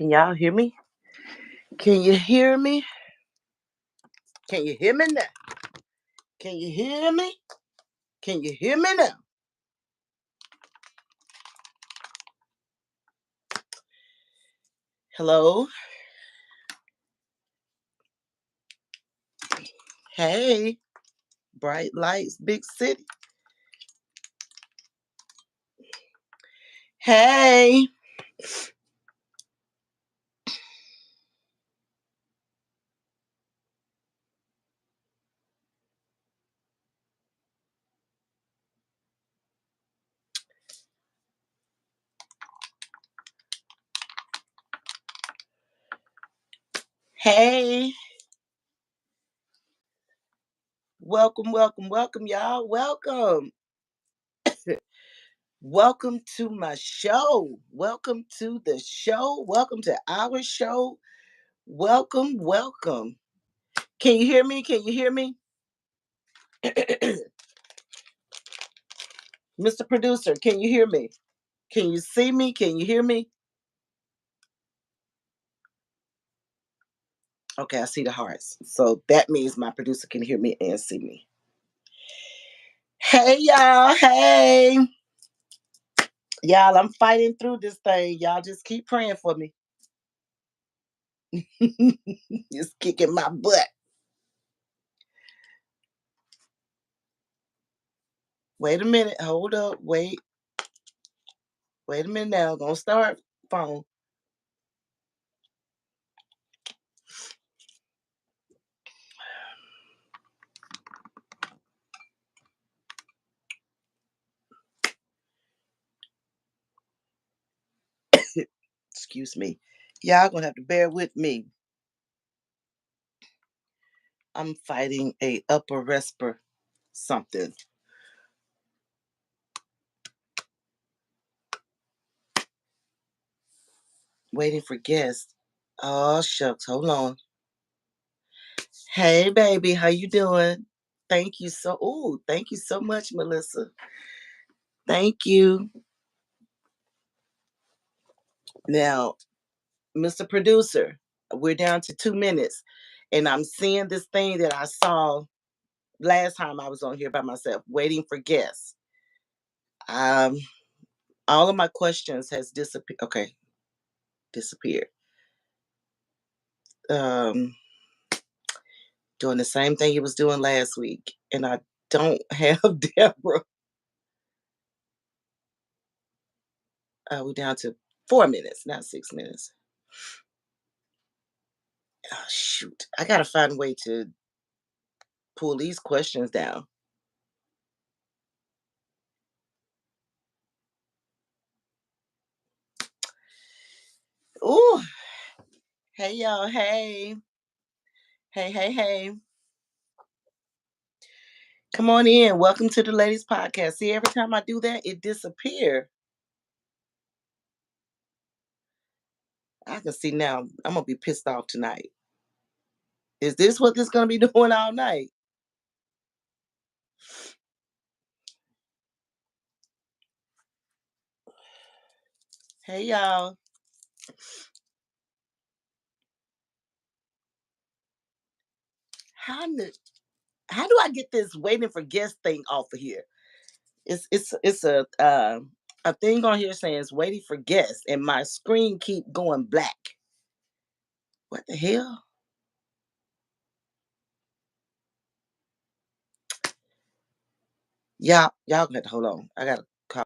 Can y'all hear me? Can you hear me? Can you hear me now? Can you hear me? Can you hear me now? Hello? Hey, bright lights, big city. Hey. Hey. Welcome, y'all. Welcome. Welcome to my show. Welcome to the show. Welcome to our show. Welcome. Can you hear me? Can you hear me? Mr. Producer, can you hear me? Can you see me? Can you hear me? Okay, I see the hearts. So that means my producer can hear me and see me. Hey, y'all. Hey. Y'all, I'm fighting through this thing. Y'all just keep praying for me. It's kicking my butt. Wait a minute. Hold up. Wait. Wait a minute now. Gonna start phone. Excuse me. Y'all gonna have to bear with me. I'm fighting a upper respir something. Waiting for guests. Oh shucks. Hold on. Hey baby, how you doing? Thank you so much, Melissa. Thank you. Now, Mr. Producer, we're down to 2 minutes. And I'm seeing this thing that I saw last time I was on here by myself, waiting for guests. Um, all of my questions has disappeared. Okay, disappeared. Um, doing the same thing he was doing last week. And I don't have Deborah. We're down to 4 minutes, not 6 minutes. Oh, shoot. I got to find a way to pull these questions down. Ooh. Hey, y'all. Hey. Hey. Come on in. Welcome to the Ladies Podcast. See, every time I do that, it disappears. I can see now. I'm going to be pissed off tonight. Is this what this going to be doing all night? Hey, y'all. How, how do I get this waiting for guest thing off of here? It's a thing on here saying it's waiting for guests, and my screen keep going black. What the hell? Y'all gonna have to hold on. I gotta call.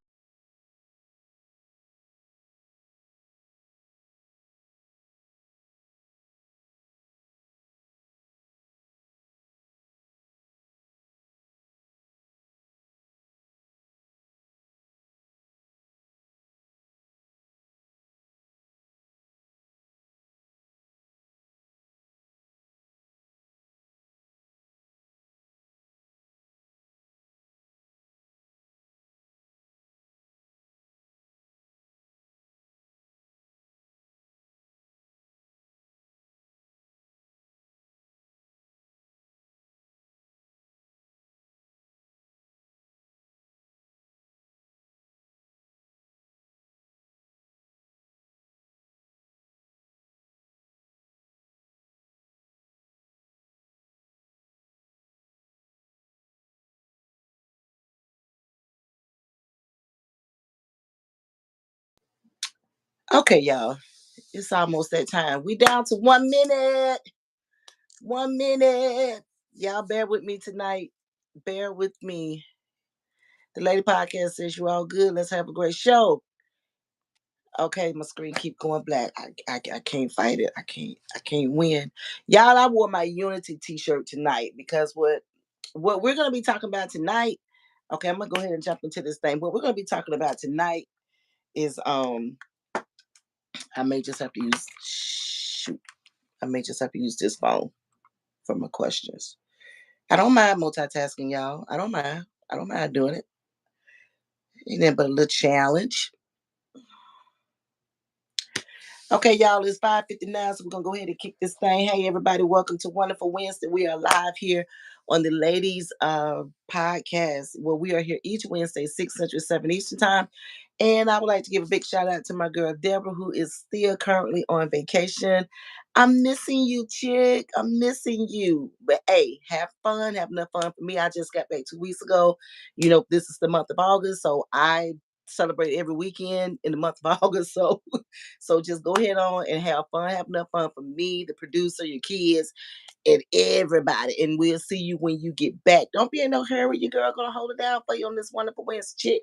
Okay, y'all. It's almost that time. We down to 1 minute. 1 minute. Y'all bear with me tonight. Bear with me. The Lady Podcast says you all good. Let's have a great show. Okay, my screen keep going black. I can't fight it. I can't win. Y'all, I wore my Unity t-shirt tonight because what we're gonna be talking about tonight. Okay, I'm gonna go ahead and jump into this thing. What we're gonna be talking about tonight is I may just have to use shoot. I may just have to use this phone for my questions. I don't mind multitasking, y'all. I don't mind. I don't mind doing it. Ain't nothing but a little challenge. Okay, y'all, it's 5:59, so we're gonna go ahead and kick this thing. Hey, everybody, welcome to Wonderful Wednesday. We are live here on the Ladies Podcast. Well, we are here each Wednesday, 6 Central, 7 Eastern Time. And I would like to give a big shout out to my girl Deborah, who is still currently on vacation. I'm missing you, chick. I'm missing you. But hey, have fun, have enough fun. For me, I just got back 2 weeks ago. You know, this is the month of August, so I celebrate every weekend in the month of August. So just go ahead on and have fun, have enough fun for me, the producer, your kids, and everybody. And we'll see you when you get back. Don't be in no hurry. Your girl gonna hold it down for you on this wonderful Wednesday, chick.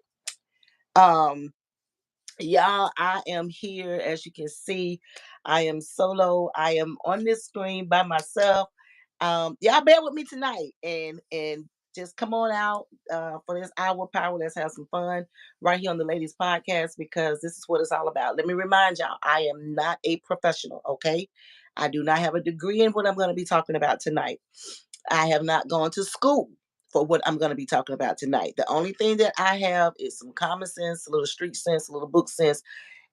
Um, y'all, I am here. As you can see, I am solo. I am on this screen by myself. Y'all bear with me tonight and just come on out for this hour power. Let's have some fun right here on the Ladies Podcast because this is what it's all about. Let me remind y'all, I am not a professional, okay? I do not have a degree in what I'm going to be talking about tonight. I have not gone to school for what I'm going to be talking about tonight. The only thing that I have is some common sense, a little street sense, a little book sense,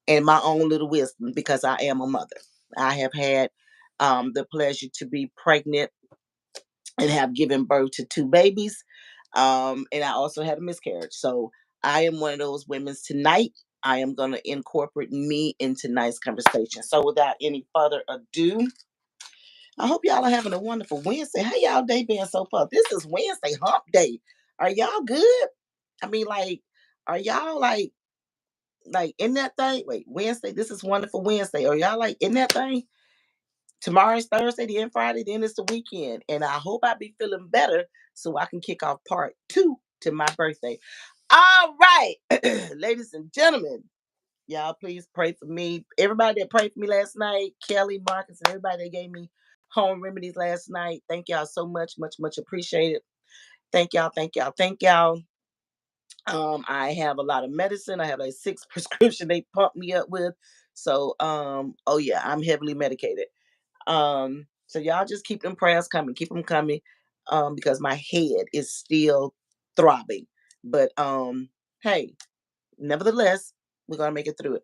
and my own little wisdom because I am a mother. I have had the pleasure to be pregnant and have given birth to two babies. And I also had a miscarriage. So I am one of those women tonight. I am going to incorporate me into nice conversation. So without any further ado, I hope y'all are having a wonderful Wednesday. How y'all day been so far? This is Wednesday hump day. Are y'all good? I mean, like, are y'all like in that thing? Wait, Wednesday. This is wonderful Wednesday. Are y'all like in that thing? Tomorrow's Thursday, then Friday, then it's the weekend. And I hope I be feeling better so I can kick off part two to my birthday. All right, ladies and gentlemen, y'all please pray for me. Everybody that prayed for me last night, Kelly, Marcus, and everybody that gave me home remedies last night. Thank y'all so much, much appreciated. Thank y'all, thank y'all, thank y'all. I have a lot of medicine. I have like six prescription they pumped me up with. So oh yeah, I'm heavily medicated. So y'all just keep them prayers coming, keep them coming, because my head is still throbbing. But hey, nevertheless, we're gonna make it through it.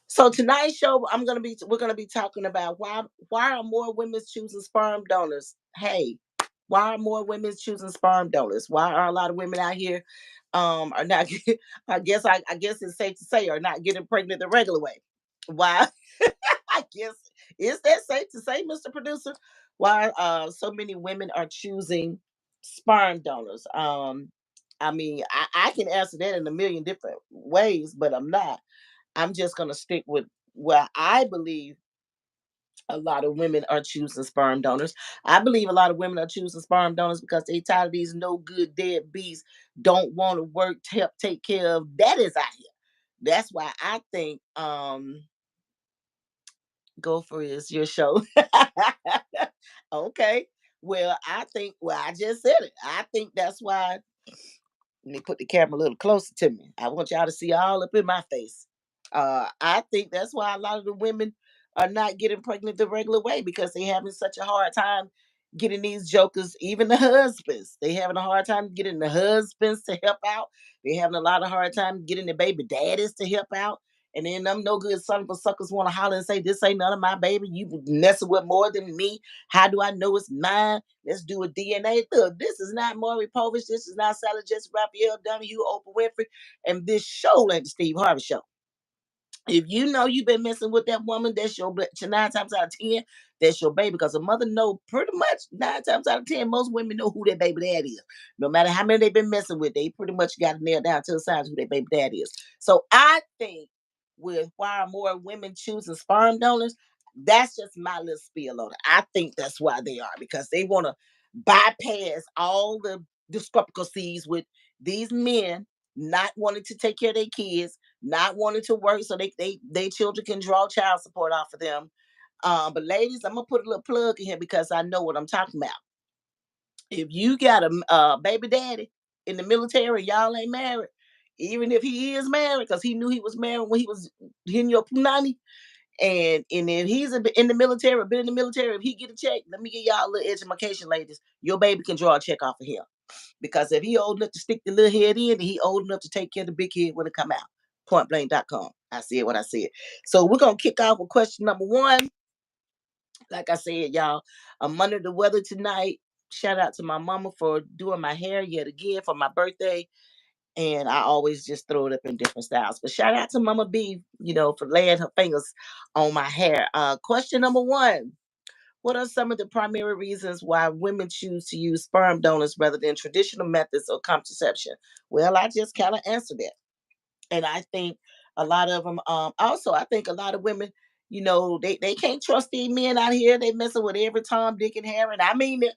So tonight's show, we're gonna be talking about why are more women choosing sperm donors? Hey, why are more women choosing sperm donors? Why are a lot of women out here are not I guess it's safe to say are not getting pregnant the regular way? Why? I guess is that safe to say, Mr. Producer? Why so many women are choosing sperm donors? I mean, I can answer that in a million different ways, but I'm not. I'm just gonna stick with where I believe a lot of women are choosing sperm donors. I believe a lot of women are choosing sperm donors because they tired of these no good dead bees, don't want to work to help take care of daddies out here. That's why I think go for it. It's your show. Okay. Well, I just said it. I think that's why. Let me put the camera a little closer to me. I want y'all to see all up in my face. I think that's why a lot of the women are not getting pregnant the regular way because they having such a hard time getting these jokers, even the husbands. They having a hard time getting the husbands to help out. They having a lot of hard time getting the baby daddies to help out. And then them no good son of a suckers want to holler and say, this ain't none of my baby. You messing with more than me. How do I know it's mine? Let's do a DNA. Look, this is not Maury Povich. This is not Sally Jesse Raphael Donahue, Oprah Winfrey. And this show ain't the Steve Harvey show. If you know you've been messing with that woman, that's your 9 times out of 10, that's your baby. Because a mother know pretty much 9 times out of 10, most women know who their baby dad is. No matter how many they've been messing with, they pretty much got it nailed down to the science who their baby dad is. So I think with why are more women choosing sperm donors, that's just my little spiel on it. I think that's why they are, because they want to bypass all the discrepancies with these men not wanting to take care of their kids, not wanting to work so they children can draw child support off of them. But ladies, I'm gonna put a little plug in here because I know what I'm talking about. If you got a baby daddy in the military, y'all ain't married, even if he is married, because he knew he was married when he was in your punani, and if he's in the military, been in the military, if he get a check, let me give y'all a little education, ladies. Your baby can draw a check off of him, because if he old enough to stick the little head in, he old enough to take care of the big head when it come out. Pointblank.com. I see it when I see it. So we're gonna kick off with question number one. Like I said, y'all, I'm under the weather tonight. Shout out to my mama for doing my hair yet again for my birthday. And I always just throw it up in different styles. But shout out to Mama B, for laying her fingers on my hair. Question number one. What are some of the primary reasons why women choose to use sperm donors rather than traditional methods of contraception? Well, I just kind of answered that. And I think a lot of them, also, I think a lot of women, they can't trust these men out here. They messing with every Tom, Dick, and Harry. And I mean it.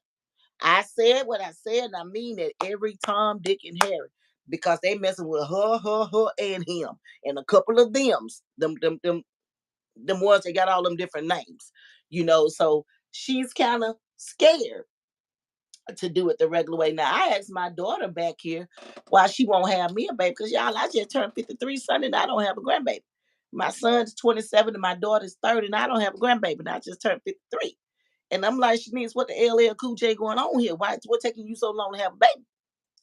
I said what I said, and I mean it every Tom, Dick, and Harry. Because they messing with her, and him, and a couple of them's, them ones that got all them different names, So she's kind of scared to do it the regular way. Now I asked my daughter back here why she won't have me a baby, because y'all, I just turned 53 Sunday and I don't have a grandbaby. My son's 27 and my daughter's 30 and I don't have a grandbaby and I just turned 53. And I'm like, Shanice, what the LL Cool J going on here? What's taking you so long to have a baby?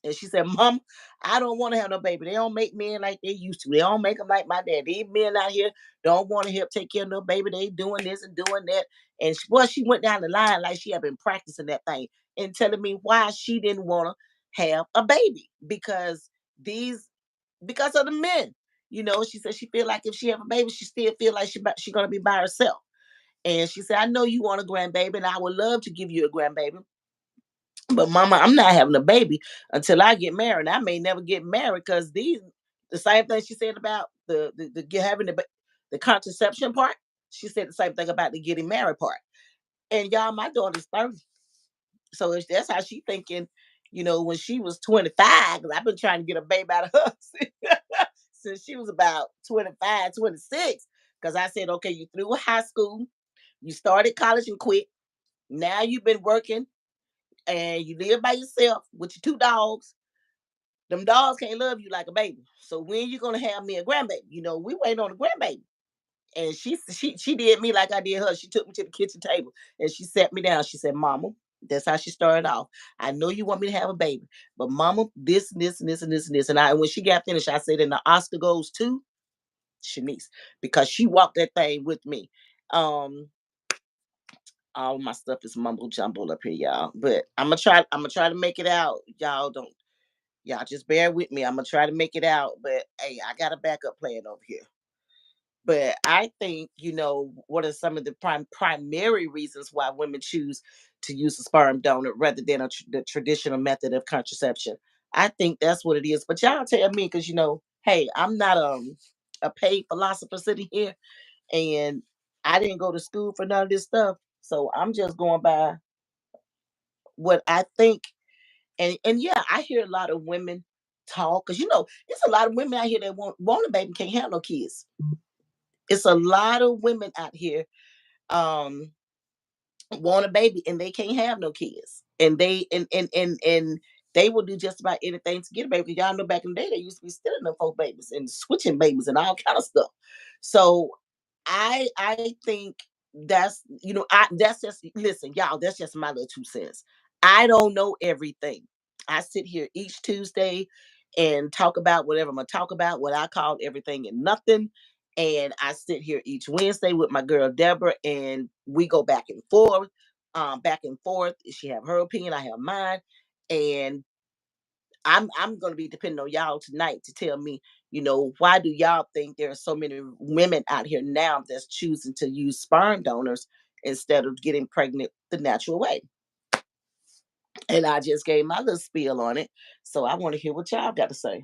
And she said, Mom, I don't want to have no baby. They don't make men like they used to. They don't make them like my dad. These men out here don't want to help take care of no baby. They doing this and doing that. And she went down the line like she had been practicing that thing and telling me why she didn't want to have a baby, because of the men. She said she feel like if she have a baby, she still feel like she gonna be by herself. And she said, I know you want a grandbaby, and I would love to give you a grandbaby. But mama, I'm not having a baby until I get married. I may never get married, because the same thing she said about having the contraception part. She said the same thing about the getting married part. And y'all, my daughter's 30, so that's how she thinking. When she was 25, because I've been trying to get a baby out of her since she was about 25, 26. Because I said, okay, you through high school, you started college and quit. Now you've been working and you live by yourself with your two dogs. Them dogs can't love you like a baby. So when you gonna have me a grandbaby? We waiting on a grandbaby. And she did me like I did her. She took me to the kitchen table and she sat me down. She said, Mama, that's how she started off. I know you want me to have a baby, but Mama, this and this and this and this and this. And when she got finished, I said, and the Oscar goes to Shanice, because she walked that thing with me. Um, all my stuff is mumble jumble up here, y'all. But I'm gonna try to make it out. Y'all just bear with me. I'm gonna try to make it out. But hey, I got a backup plan over here. But I think, what are some of the primary reasons why women choose to use a sperm donor rather than the traditional method of contraception? I think that's what it is. But y'all tell me, because hey, I'm not a paid philosopher sitting here, and I didn't go to school for none of this stuff. So I'm just going by what I think. And yeah, I hear a lot of women talk, because it's a lot of women out here that want a baby, can't have no kids. It's a lot of women out here um want a baby and they can't have no kids, and they will do just about anything to get a baby. 'Cause y'all know back in the day they used to be stealing them folk babies and switching babies and all kind of stuff. So I think that's just, listen, y'all, that's just my little 2 cents. I don't know everything. I sit here each Tuesday and talk about whatever I'm gonna talk about, what I call everything and nothing. And I sit here each Wednesday with my girl Deborah, and we go back and forth, back and forth. She have her opinion, I have mine, and I'm gonna be depending on y'all tonight to tell me, why do y'all think there are so many women out here now that's choosing to use sperm donors instead of getting pregnant the natural way? And I just gave my little spiel on it, so I want to hear what y'all got to say.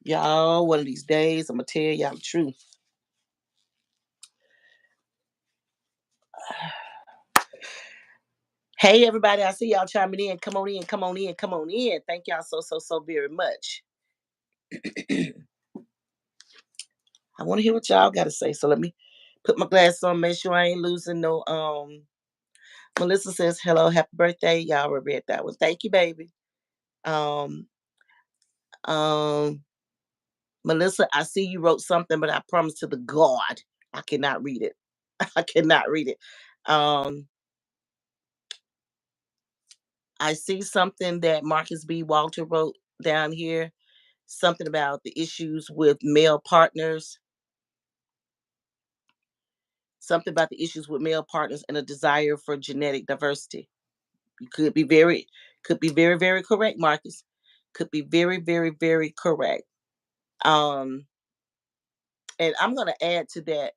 Y'all, one of these days, I'm gonna tell y'all the truth. Hey, everybody, I see y'all chiming in. Come on in, come on in, come on in. Thank y'all so very much. I want to hear what y'all got to say. So let me put my glasses on, make sure I ain't losing no. Melissa says, hello, happy birthday. Y'all already read that one. Thank you, baby. Um, um, Melissa, I see you wrote something, but I promise to the God, I cannot read it. I cannot read it. Um, I see something that Marcus B. Walter wrote down here, something about the issues with male partners, something about the issues with male partners and a desire for genetic diversity. You could be very correct, Marcus. Could be very correct. Um, and I'm gonna add to that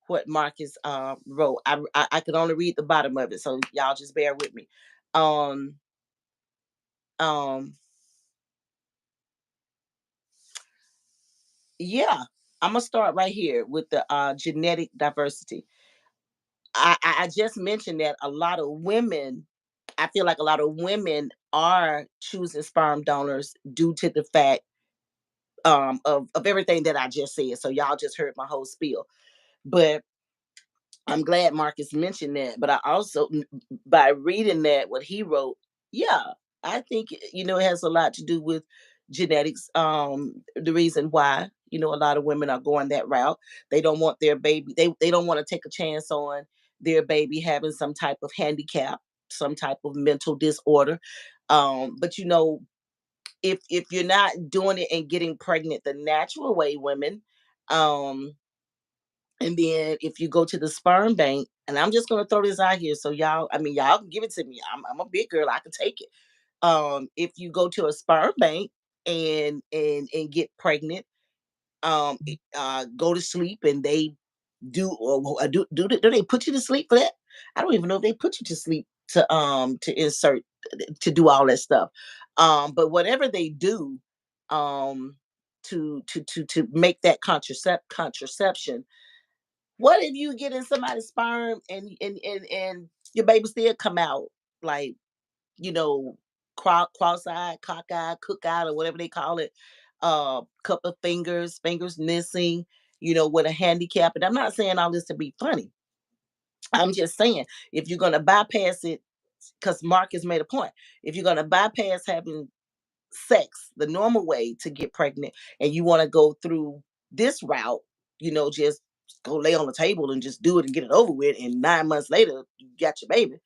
what Marcus wrote. I could only read the bottom of it, so y'all just bear with me. Um, um, yeah, I'm gonna start right here with the genetic diversity. I just mentioned that a lot of women, I feel like a lot of women are choosing sperm donors due to the fact of everything that I just said. So y'all just heard my whole spiel. But I'm glad Marcus mentioned that. But I also, by reading that, what he wrote, yeah, I think, it has a lot to do with genetics. The reason why, a lot of women are going that route. They don't want their baby, they don't want to take a chance on their baby having some type of handicap, some type of mental disorder. But if you're not doing it and getting pregnant the natural way, women, um, and then if you go to the sperm bank, and I'm just gonna throw this out here, so y'all, I mean, y'all can give it to me. I'm a big girl, I can take it. If you go to a sperm bank and get pregnant, go to sleep and they do they put you to sleep for that? I don't even know if they put you to sleep to insert to do all that stuff. But whatever they do, um, to make that contraception. What if you get in somebody's sperm and your baby still come out like you know cross-eyed, cockeyed, cook-eyed, or whatever they call it, couple of fingers missing, with a handicap. And I'm not saying all this to be funny. I'm just saying, if you're gonna bypass it, because Marcus made a point, if you're gonna bypass having sex the normal way to get pregnant, and you want to go through this route, just go lay on the table and just do it and get it over with, and 9 months later you got your baby,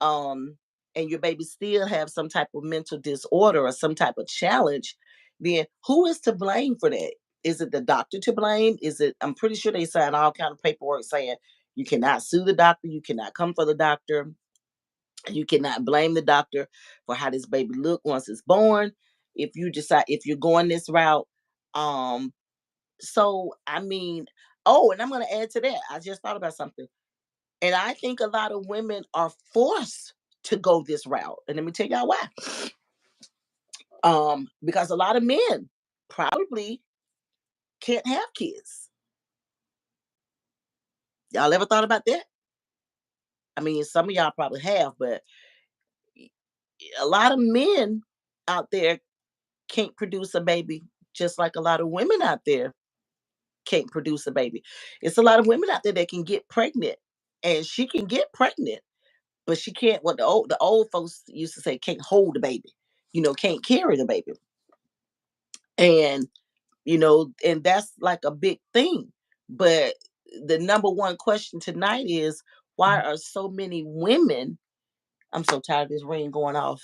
um and your baby still have some type of mental disorder or some type of challenge, then who is to blame for that? Is it the doctor to blame? Is it, I'm pretty sure they sign all kind of paperwork saying you cannot sue the doctor, you cannot come for the doctor, you cannot blame the doctor for how this baby look once it's born. If you decide, if you're going this route, um, so I mean, oh, and I'm gonna add to that. I just thought about something, and I think a lot of women are forced to go this route, and let me tell y'all why. Because a lot of men probably can't have kids. Y'all ever thought about that? I mean, some of y'all probably have, but a lot of men out there can't produce a baby, just like a lot of women out there can't produce a baby. It's a lot of women out there that can get pregnant, and she can get pregnant, but she can't. What the old folks used to say, can't hold the baby. Can't carry the baby, and and that's like a big thing. But the number one question tonight is, why are so many women? I'm so tired of this ring going off.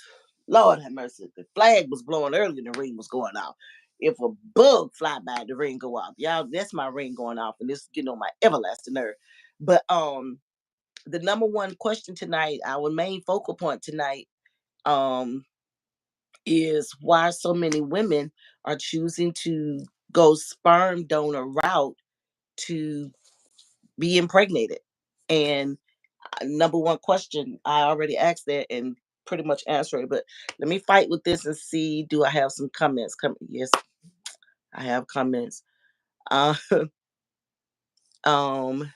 Lord have mercy. The flag was blowing earlier, the ring was going off. If a bug fly by, the ring go off. Y'all, that's my ring going off, and this is getting on my everlasting nerve. But the number one question tonight, our main focal point tonight, um, is why so many women are choosing to go sperm donor route to be impregnated. And number one question, I already asked that and pretty much answered it, but let me fight with this and see, do I have some comments coming? Yes, I have comments. Uh, um,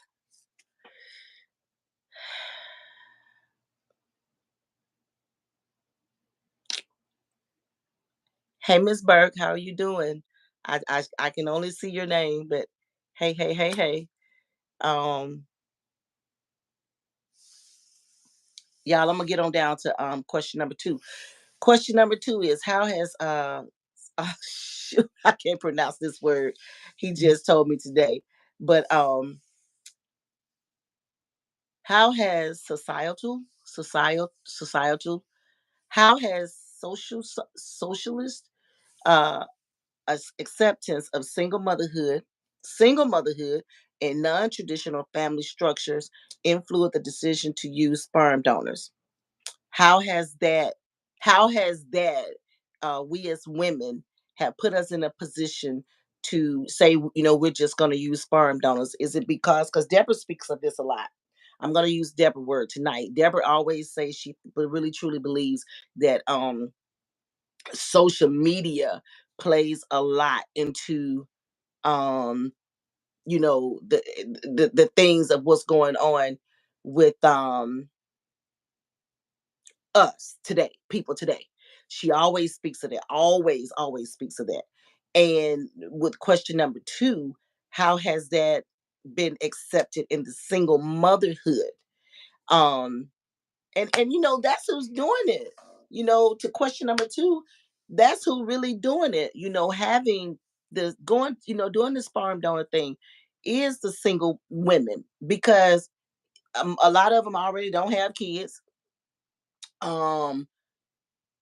hey, Miss Burke, how are you doing? I can only see your name, but hey, hey, hey, hey. Um, y'all, I'm gonna get on down to question number two. Question number two is how has shoot, I can't pronounce this word. He just told me today. But how has societal how has socialist uh acceptance of single motherhood and non-traditional family structures influenced the decision to use sperm donors? How has that how has that we as women have put us in a position to say, we're just going to use sperm donors? Is it because Deborah speaks of this a lot? I'm going to use Deborah word tonight. Deborah always says she really truly believes that social media plays a lot into um the things of what's going on with us today, people today. She always speaks of that, always speaks of that. And with question number two, how has that been accepted in the single motherhood? Um, and that's who's doing it. To question number two, that's who really doing it. Having the going, doing the sperm donor thing is the single women because a lot of them already don't have kids. Um,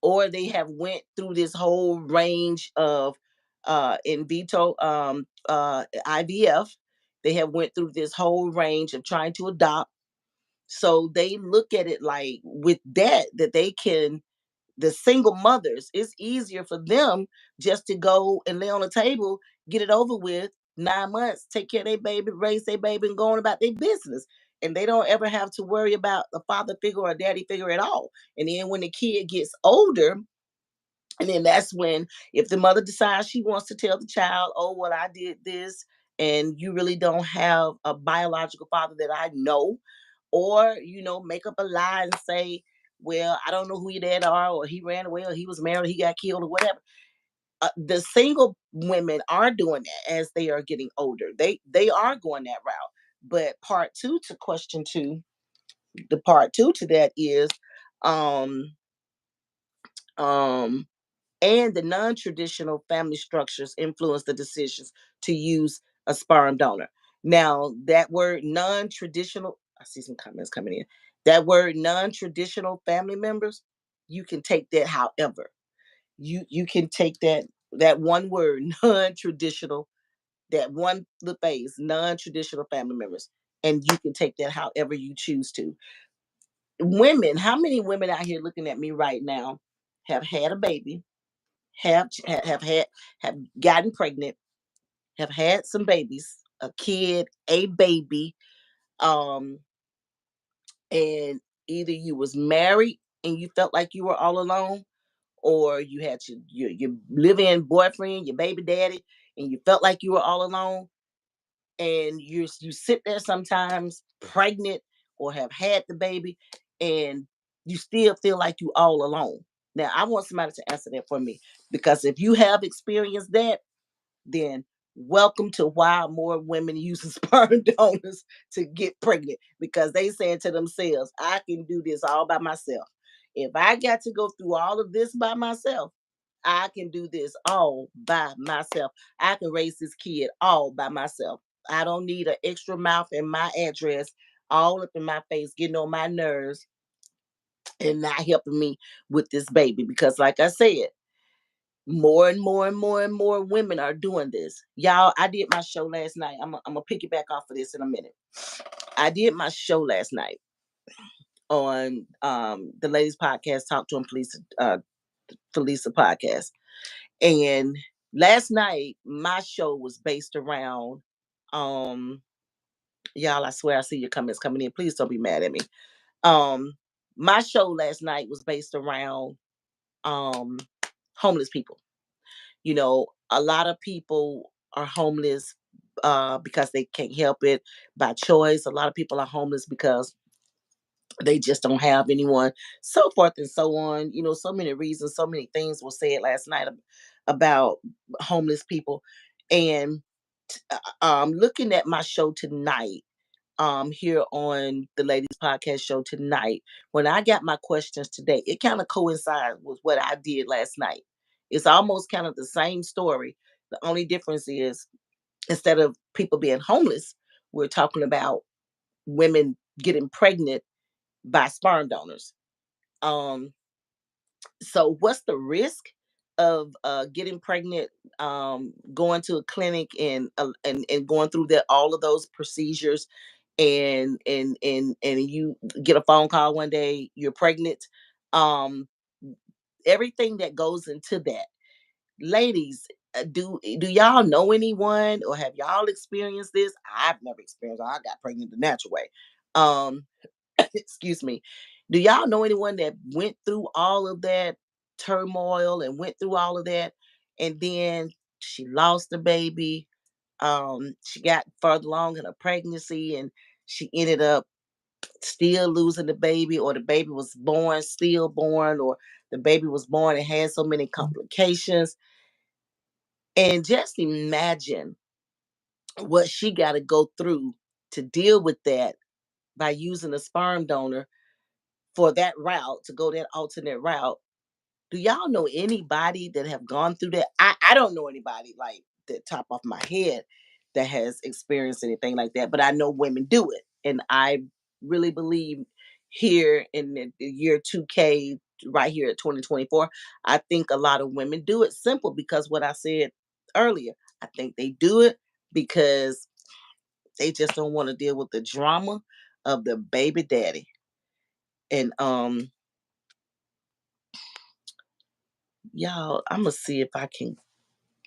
or they have went through this whole range of in vitro IVF. They have went through this whole range of trying to adopt. So they look at it like with that they can, the single mothers, it's easier for them just to go and lay on the table, get it over with, 9 months, take care of their baby, raise their baby, and go on about their business. And they don't ever have to worry about a father figure or a daddy figure at all. And then when the kid gets older, and then that's when, if the mother decides she wants to tell the child, oh, well, I did this, and you really don't have a biological father that I know, or, make up a lie and say, well, I don't know who your dad are, or he ran away, or he was married, or he got killed, or whatever. The single women are doing that as they are getting older. They are going that route. But part two to question two, the part two to that is, um, um, and the non-traditional family structures influence the decisions to use a sperm donor. Now, that word non-traditional, I see some comments coming in. That word non-traditional family members, you can take that however. You can take that one word, non-traditional, that one little phase, non-traditional family members, and you can take that however you choose to. Women, how many women out here looking at me right now have had a baby, have gotten pregnant, have had some babies, a kid, a baby, um, and either you was married and you felt like you were all alone, or you had your live-in boyfriend, your baby daddy, and you felt like you were all alone. And you sit there sometimes pregnant or have had the baby, and you still feel like you all alone. Now, I want somebody to answer that for me, because if you have experienced that, then welcome to why more women using sperm donors to get pregnant, because they saying to themselves, I can do this all by myself. If I got to go through all of this by myself, I can do this all by myself. I can raise this kid all by myself. I don't need an extra mouth in my address all up in my face, getting on my nerves and not helping me with this baby. Because, like I said, more and more and more and more women are doing this. Y'all, I did my show last night. I'm gonna piggyback off of this in a minute. I did my show last night on the ladies podcast, Talk to 'em Felisa podcast. And last night my show was based around um y'all, I swear I see your comments coming in. Please don't be mad at me. Um my show last night was based around um homeless people. You know, A lot of people are homeless because they can't help it by choice. A lot of people are homeless because they just don't have anyone, so forth and so on. So many reasons, so many things were said last night about homeless people. And looking at my show tonight, here on the ladies podcast show tonight, when I got my questions today, it kind of coincides with what I did last night. It's almost kind of the same story. The only difference is, instead of people being homeless, we're talking about women getting pregnant by sperm donors. Um, so what's the risk of getting pregnant, going to a clinic and going through that all of those procedures, and you get a phone call one day you're pregnant, um, everything that goes into that. Ladies, do y'all know anyone, or have y'all experienced this? I've never experienced it. I got pregnant the natural way. Um, excuse me. Do y'all know anyone that went through all of that turmoil and went through all of that, and then she lost the baby? She got further along in her pregnancy, and she ended up still losing the baby, or the baby was born stillborn, or the baby was born and had so many complications. And just imagine what she got to go through to deal with that by using a sperm donor for that route, to go that alternate route. Do y'all know anybody that have gone through that? I don't know anybody like the top of my head that has experienced anything like that, but I know women do it. And I really believe here in the year 2K, right here at 2024, I think a lot of women do it simple because what I said earlier. I think they do it because they just don't want to deal with the drama of the baby daddy. And y'all, I'm gonna see if I can.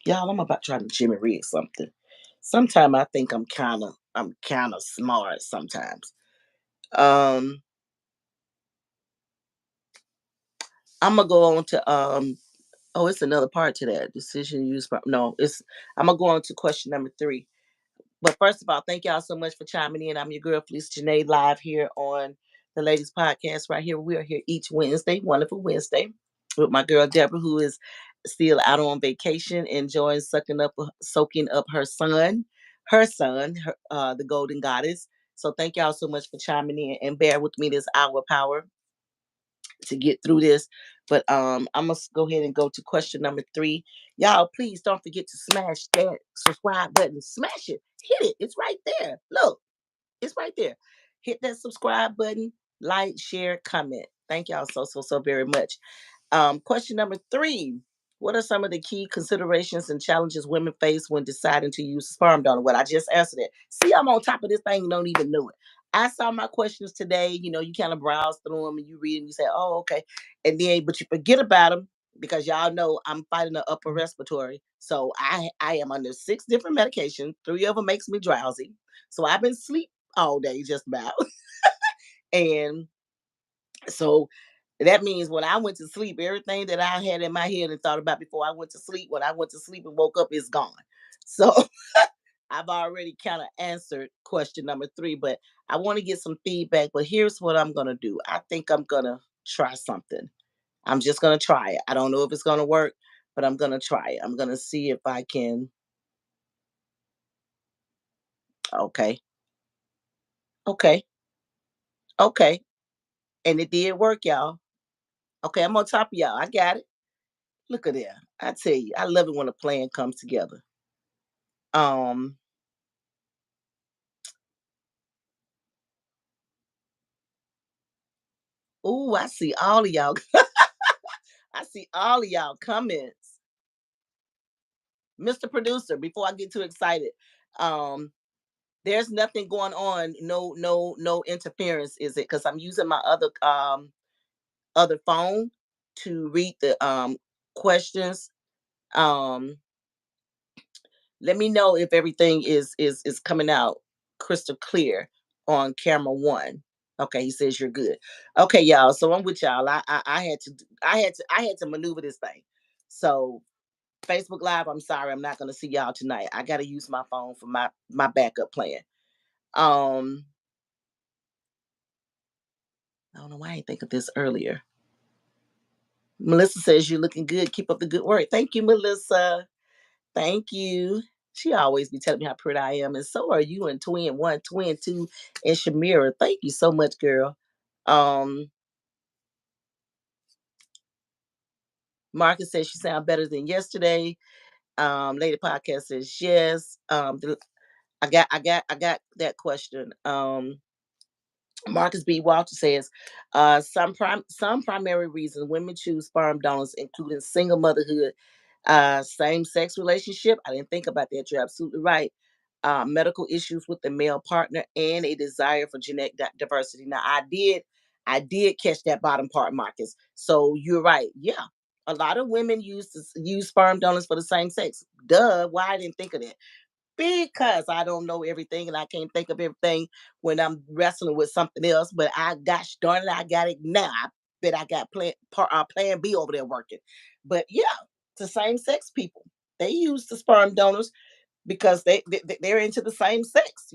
Y'all, I'm about trying to Jimmy rig something. Sometimes I think I'm kind of smart sometimes. Um, I'm gonna go on to oh, it's another part to that decision use. No, it's I'm gonna go on to question number 3. But first of all, thank y'all so much for chiming in. I'm your girl, Felice Janae, live here on the Ladies Podcast right here. We are here each Wednesday, wonderful Wednesday, with my girl Deborah, who is still out on vacation, enjoying soaking up her son, the Golden Goddess. So thank y'all so much for chiming in and bear with me this hour power to get through this. But I must go ahead and go to question number 3. Y'all, please don't forget to smash that subscribe button. Smash it. Hit it. It's right there. Look, it's right there. Hit that subscribe button, like, share, comment. Thank y'all so very much. Question number 3. What are some of the key considerations and challenges women face when deciding to use sperm donor? Well, I just answered it. See, I'm on top of this thing and don't even know it. I saw my questions today. You kind of browse through them and you read them. You say, oh, okay. And then, but you forget about them because y'all know I'm fighting the upper respiratory. So I am under 6 different medications. 3 of them makes me drowsy. So I've been asleep all day just about. And so that means when I went to sleep, everything that I had in my head and thought about before I went to sleep, when I went to sleep and woke up, is gone. So I've already kind of answered question number 3, but I want to get some feedback. But here's what I'm going to do. I think I'm going to try something. I'm just going to try it. I don't know if it's going to work, but I'm going to try it. I'm going to see if I can. Okay. Okay. Okay. And it did work, y'all. Okay. I'm on top of y'all. I got it. Look at there. I tell you, I love it when a plan comes together. Um, Ooh, I see all of y'all. I see all of y'all comments. Mr. Producer, before I get too excited, um, there's nothing going on. No interference, is it? Because I'm using my other phone to read the questions. Um, Let me know if everything is coming out crystal clear on camera 1. Okay, he says you're good. Okay, y'all. So I'm with y'all. I had to maneuver this thing. So Facebook Live, I'm sorry, I'm not gonna see y'all tonight. I gotta use my phone for my backup plan. Um, I don't know why I didn't think of this earlier. Melissa says you're looking good. Keep up the good work. Thank you, Melissa. Thank you. She always be telling me how pretty I am, and so are you and twin one, twin two, and Shamira. Thank you so much, girl. Um, Marcus says she sound better than yesterday. Lady Podcast says yes. I got that question. Marcus B. Walter says, some primary reasons women choose sperm donors, including single motherhood, same sex relationship. I didn't think about that. You're absolutely right. Medical issues with the male partner and a desire for genetic diversity. Now, I did catch that bottom part, Marcus. So you're right. Yeah, a lot of women use sperm donors for the same sex. Duh. Why I didn't think of that? Because I don't know everything and I can't think of everything when I'm wrestling with something else. But I gosh darn it, I got it now. I bet I got plan B over there working. But yeah, the same sex people. They use the sperm donors because they're into the same sex,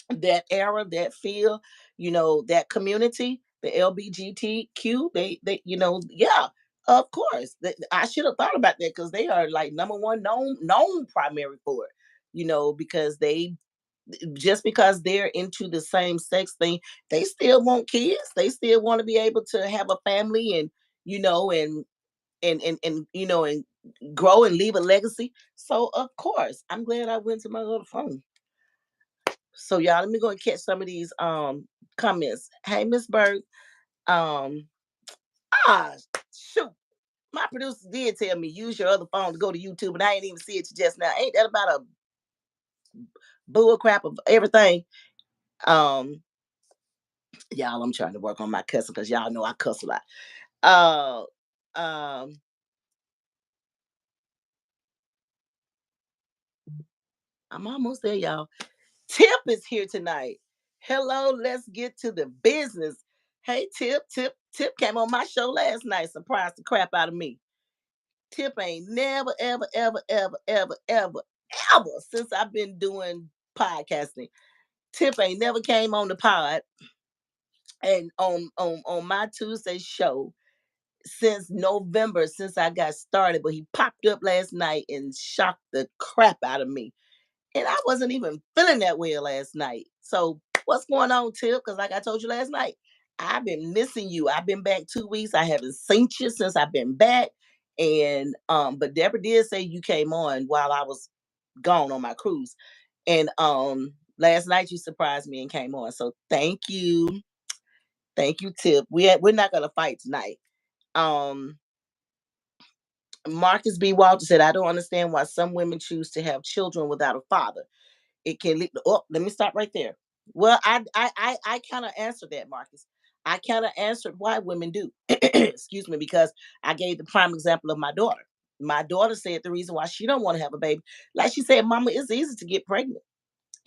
that era, that field, that community, the LBGTQ, yeah, of course. I should have thought about that because they are like number one known primary for it, because they just because they're into the same sex thing, they still want kids. They still want to be able to have a family and you know and grow and leave a legacy. So of course, I'm glad I went to my little phone. So y'all, let me go and catch some of these comments. Hey, Miss Bird. Um ah shoot. My producer did tell me use your other phone to go to YouTube, and I ain't even see it just now. Ain't that about a bull crap of everything? Um, y'all, I'm trying to work on my cussing because y'all know I cuss a lot. Uh um, I'm almost there, y'all. Tip is here tonight. Hello, let's get to the business. Hey, Tip came on my show last night, surprised the crap out of me. Tip ain't never, ever, ever, ever, ever, ever, ever since I've been doing podcasting. Tip ain't never came on the pod and on my Tuesday show since November, since I got started. But he popped up last night and shocked the crap out of me. And I wasn't even feeling that well last night. So what's going on, Tip? Because like I told you last night, I've been missing you. I've been back 2 weeks. I haven't seen you since I've been back. And but Deborah did say you came on while I was gone on my cruise. And last night you surprised me and came on. So thank you. Thank you, Tip. We're not gonna fight tonight. Um Marcus B. Walter said, I don't understand why some women choose to have children without a father. It can lead. Oh, let me stop right there. Well, I kind of answered that, Marcus. I kind of answered why women do. Excuse me, because I gave the prime example of my daughter. My daughter said the reason why she don't want to have a baby, like she said, Mama, it's easy to get pregnant.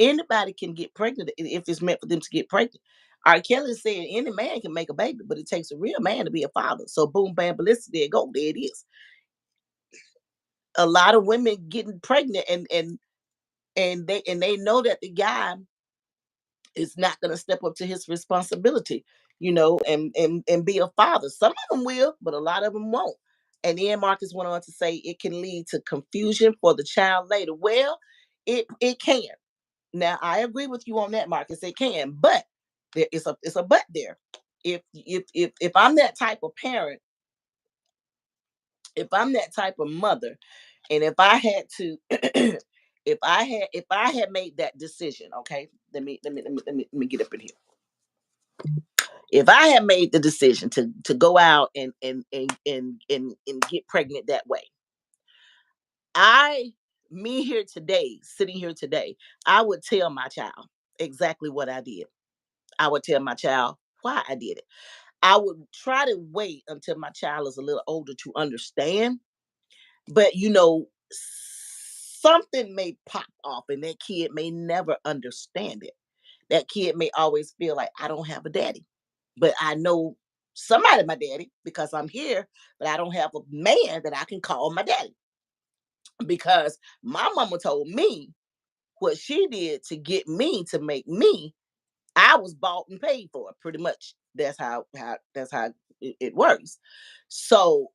Anybody can get pregnant if it's meant for them to get pregnant. R. Kelly said any man can make a baby, but it takes a real man to be a father. So boom, bam, ballistic, there you go, there it is. A lot of women getting pregnant and they know that the guy is not going to step up to his responsibility, and be a father. Some of them will, but a lot of them won't. And then Marcus went on to say it can lead to confusion for the child later. Well, it can. Now I agree with you on that, Marcus. It can, but there is a but there. If I'm that type of parent, if I'm that type of mother, and if I had to, if I had made that decision, okay, let me get up in here. If I had made the decision to go out and get pregnant that way, I me here today, sitting here today, I would tell my child exactly what I did. I would tell my child why I did it. I would try to wait until my child is a little older to understand, but something may pop off and that kid may never understand it. That kid may always feel like I don't have a daddy, but I know somebody my daddy because I'm here, but I don't have a man that I can call my daddy because my mama told me what she did to get me to make me. I was bought and paid for it, pretty much. That's how it works. So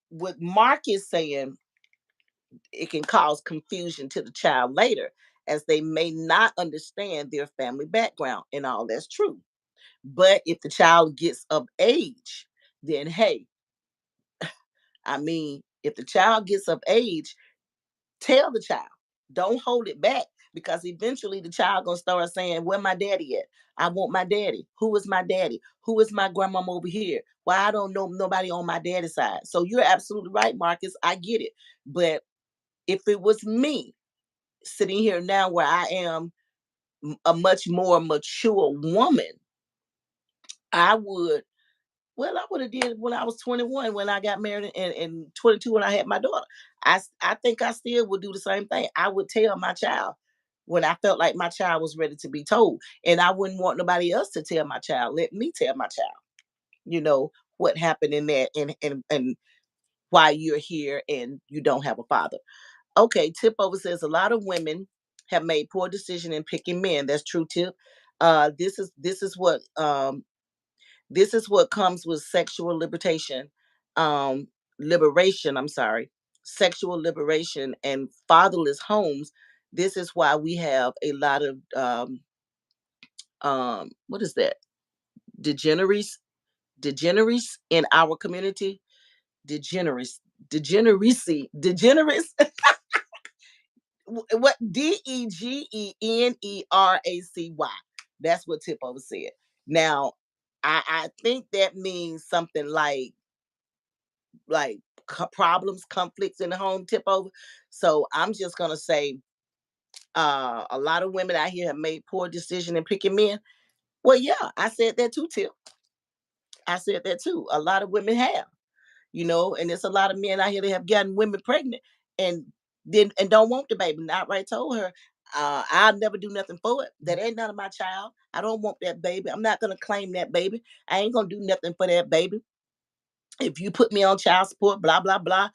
what Mark is saying, it can cause confusion to the child later, as they may not understand their family background, and all that's true. But if the child gets of age, then hey, I mean, if the child gets of age, tell the child. Don't hold it back because eventually the child gonna start saying, "Where my daddy at? I want my daddy. Who is my daddy? Who is my grandmama over here? Why I don't know nobody on my daddy's side?" So you're absolutely right, Marcus. I get it. But if it was me sitting here now where I am a much more mature woman, I would, well, I would have did when I was 21 when I got married, and 22 when I had my daughter. I think I still would do the same thing. I would tell my child when I felt like my child was ready to be told. And I wouldn't want nobody else to tell my child. Let me tell my child, you know, what happened in that, and why you're here and you don't have a father. Okay, Tip over says a lot of women have made poor decision in picking men. That's true, Tip. This is what comes with sexual liberation, I'm sorry, sexual liberation and fatherless homes. This is why we have a lot of what is that? Degeneracies, degeneracies in our community. Degeneracy, degeneracy. What, Degeneracy? That's what Tip over said. Now, I think that means something like problems, conflicts in the home, Tip over. So I'm just gonna say, a lot of women out here have made poor decision in picking men. Well, yeah, I said that too, Tip. I said that too. A lot of women have, and there's a lot of men out here that have gotten women pregnant and don't want the baby. And outright told her, I'll never do nothing for it. That ain't none of my child. I don't want that baby. I'm not gonna claim that baby. I ain't gonna do nothing for that baby. If you put me on child support, blah blah blah.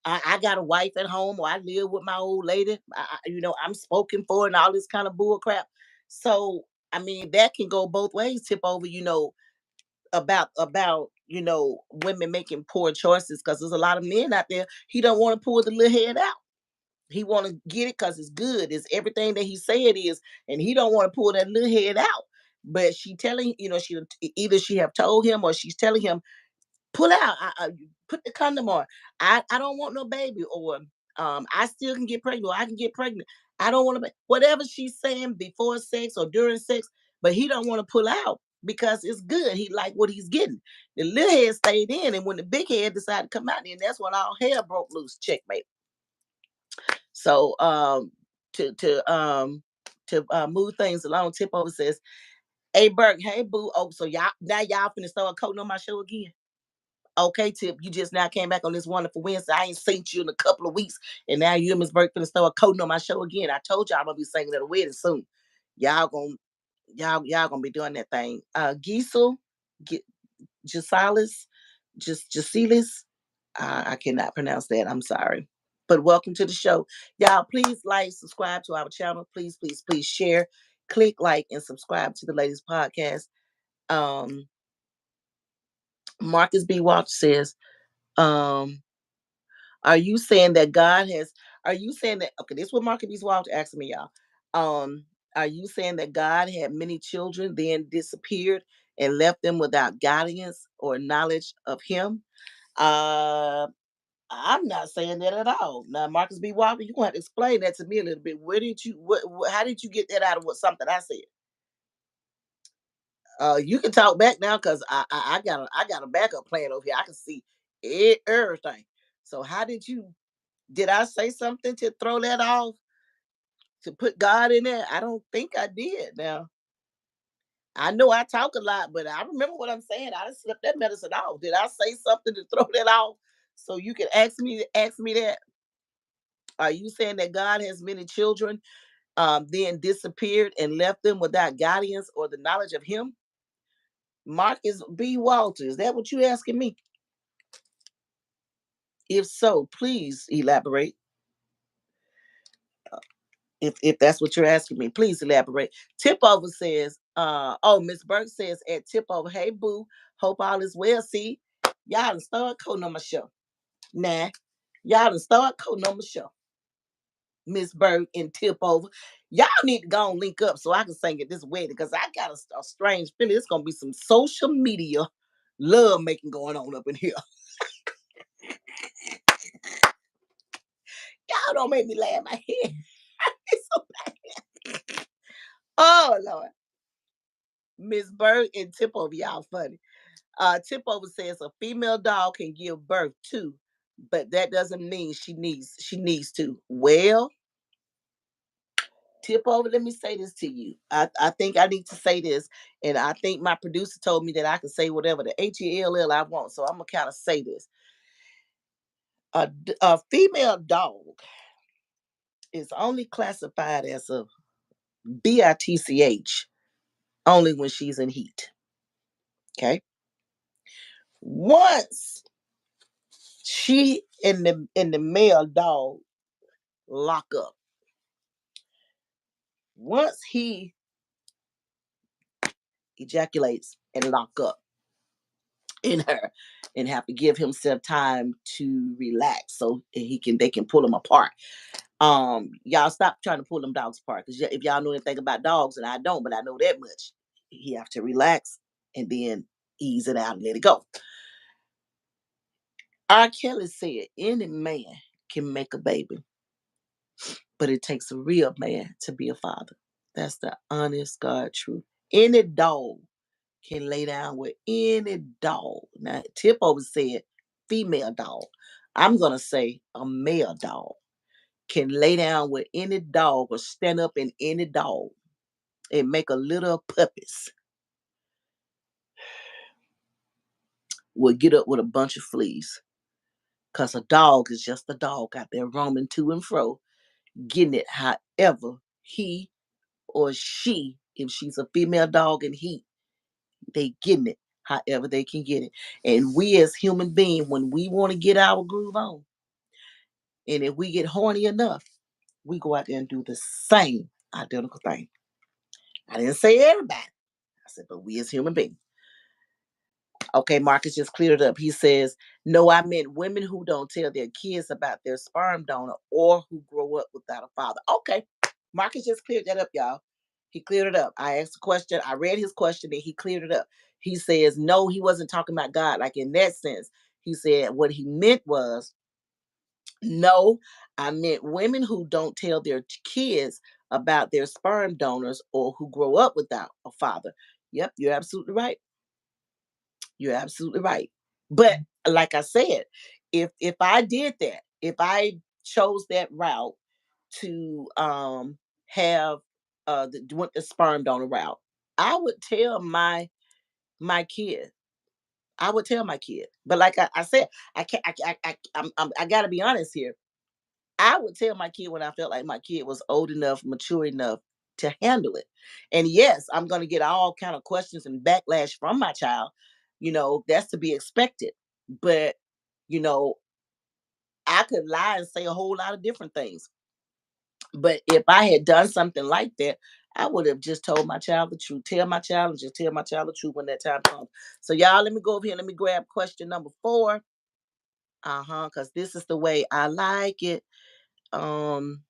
I got a wife at home, or I live with my old lady. I'm spoken for and all this kind of bull crap. So I mean, that can go both ways. Tip over, about women making poor choices, because there's a lot of men out there. He don't want to pull the little head out. He want to get it because it's good. It's everything that he say it is, and he don't want to pull that little head out. But she telling, she either she have told him or she's telling him, pull out. Put the condom on. I don't want no baby, or I still can get pregnant, or I can get pregnant. I don't want to. Whatever she's saying before sex or during sex, but he don't want to pull out because it's good. He like what he's getting. The little head stayed in, and when the big head decided to come out, then that's when all hell broke loose. Checkmate. So to to um move things along, Tip over says, "Hey Burke, hey boo. Oh, so y'all finna start coding on my show again." Okay, Tip, you just now came back on this wonderful Wednesday. I ain't seen you in a couple of weeks, and now you and Miss Burke finna start coding on my show again. I told y'all I'm gonna be singing at a wedding soon. Y'all gonna y'all gonna be doing that thing. Giesel, G- Gisalis, Jasilis. I cannot pronounce that. I'm sorry. But welcome to the show. Y'all, please like, subscribe to our channel. Please, please, please share, click like, and subscribe to the ladies podcast. Um, Marcus B. Walsh says, um, are you saying that God has, are you saying that, okay, this is what Marcus B. Walsh asking me, y'all. Um, are you saying that God had many children, then disappeared and left them without guidance or knowledge of him? Uh, I'm not saying that at all. Now, Marcus B. Walker, you're gonna have to explain that to me a little bit. Where did you how did you get that out of what something I said? You can talk back now because I got a backup plan over here. I can see everything. So how did I say something to throw that off, to put God in there? I don't think I did. Now I know I talk a lot, but I remember what I'm saying. I done slipped that medicine off. Did I say something to throw that off? So you can ask me that. Are you saying that God has many children, then disappeared and left them without guidance or the knowledge of him? Marcus B. Walter, is that what you asking me? If so, please elaborate. If that's what you're asking me, please elaborate. Tip over says, oh, Miss Burke says at tip over, hey boo, hope all is well. See, y'all done start coding on my show. Nah, y'all done start coding on my show. Miss Burke and tip over. Y'all need to go and link up so I can sing at this wedding because I got a strange feeling it's gonna be some social media love making going on up in here. Y'all don't make me laugh my head. It's so bad. Oh Lord. Miss Bird and Tip Over, y'all funny. Tip Over says a female dog can give birth too, but that doesn't mean she needs to. Well, Tip Over, let me say this to you. I think I need to say this, and I think my producer told me that I can say whatever the HELL I want, so I'm gonna kind of say this. A female dog is only classified as a bitch only when she's in heat. Okay. Once she and the male dog lock up, once he ejaculates and lock up in her and have to give himself time to relax so they can pull them apart. Y'all stop trying to pull them dogs apart because if y'all know anything about dogs, and I don't, but I know that much, he have to relax and then ease it out and let it go. R. Kelly said any man can make a baby, but it takes a real man to be a father. That's the honest God truth. Any dog can lay down with any dog. Now, Tip over said female dog. I'm going to say a male dog can lay down with any dog or stand up in any dog and make a little puppies. Will get up with a bunch of fleas. Because a dog is just a dog out there roaming to and fro, getting it however he or she, if she's a female dog and he, they getting it however they can get it. And we as human beings, when we want to get our groove on, and if we get horny enough, we go out there and do the same identical thing. I didn't say everybody. I said, but we as human beings. Okay, Marcus just cleared it up. He says, no, I meant women who don't tell their kids about their sperm donor or who grow up without a father. Okay, Marcus just cleared that up, y'all. He cleared it up. I asked a question. I read his question and he cleared it up. He says, no, he wasn't talking about God. Like in that sense, he said what he meant was, no, I meant women who don't tell their kids about their sperm donors or who grow up without a father. Yep, you're absolutely right. You're absolutely right. But like I said, if I did that, if I chose that route to have went the sperm donor route, I would tell my kid. I would tell my kid. But like I said, I can't. I got to be honest here. I would tell my kid when I felt like my kid was old enough, mature enough to handle it. And yes, I'm going to get all kind of questions and backlash from my child. That's to be expected. But you know, I could lie and say a whole lot of different things. But if I had done something like that, I would have just told my child the truth. Tell my child and just tell my child the truth when that time comes. So y'all, let me go over here. Let me grab question number 4. Because this is the way I like it. Um,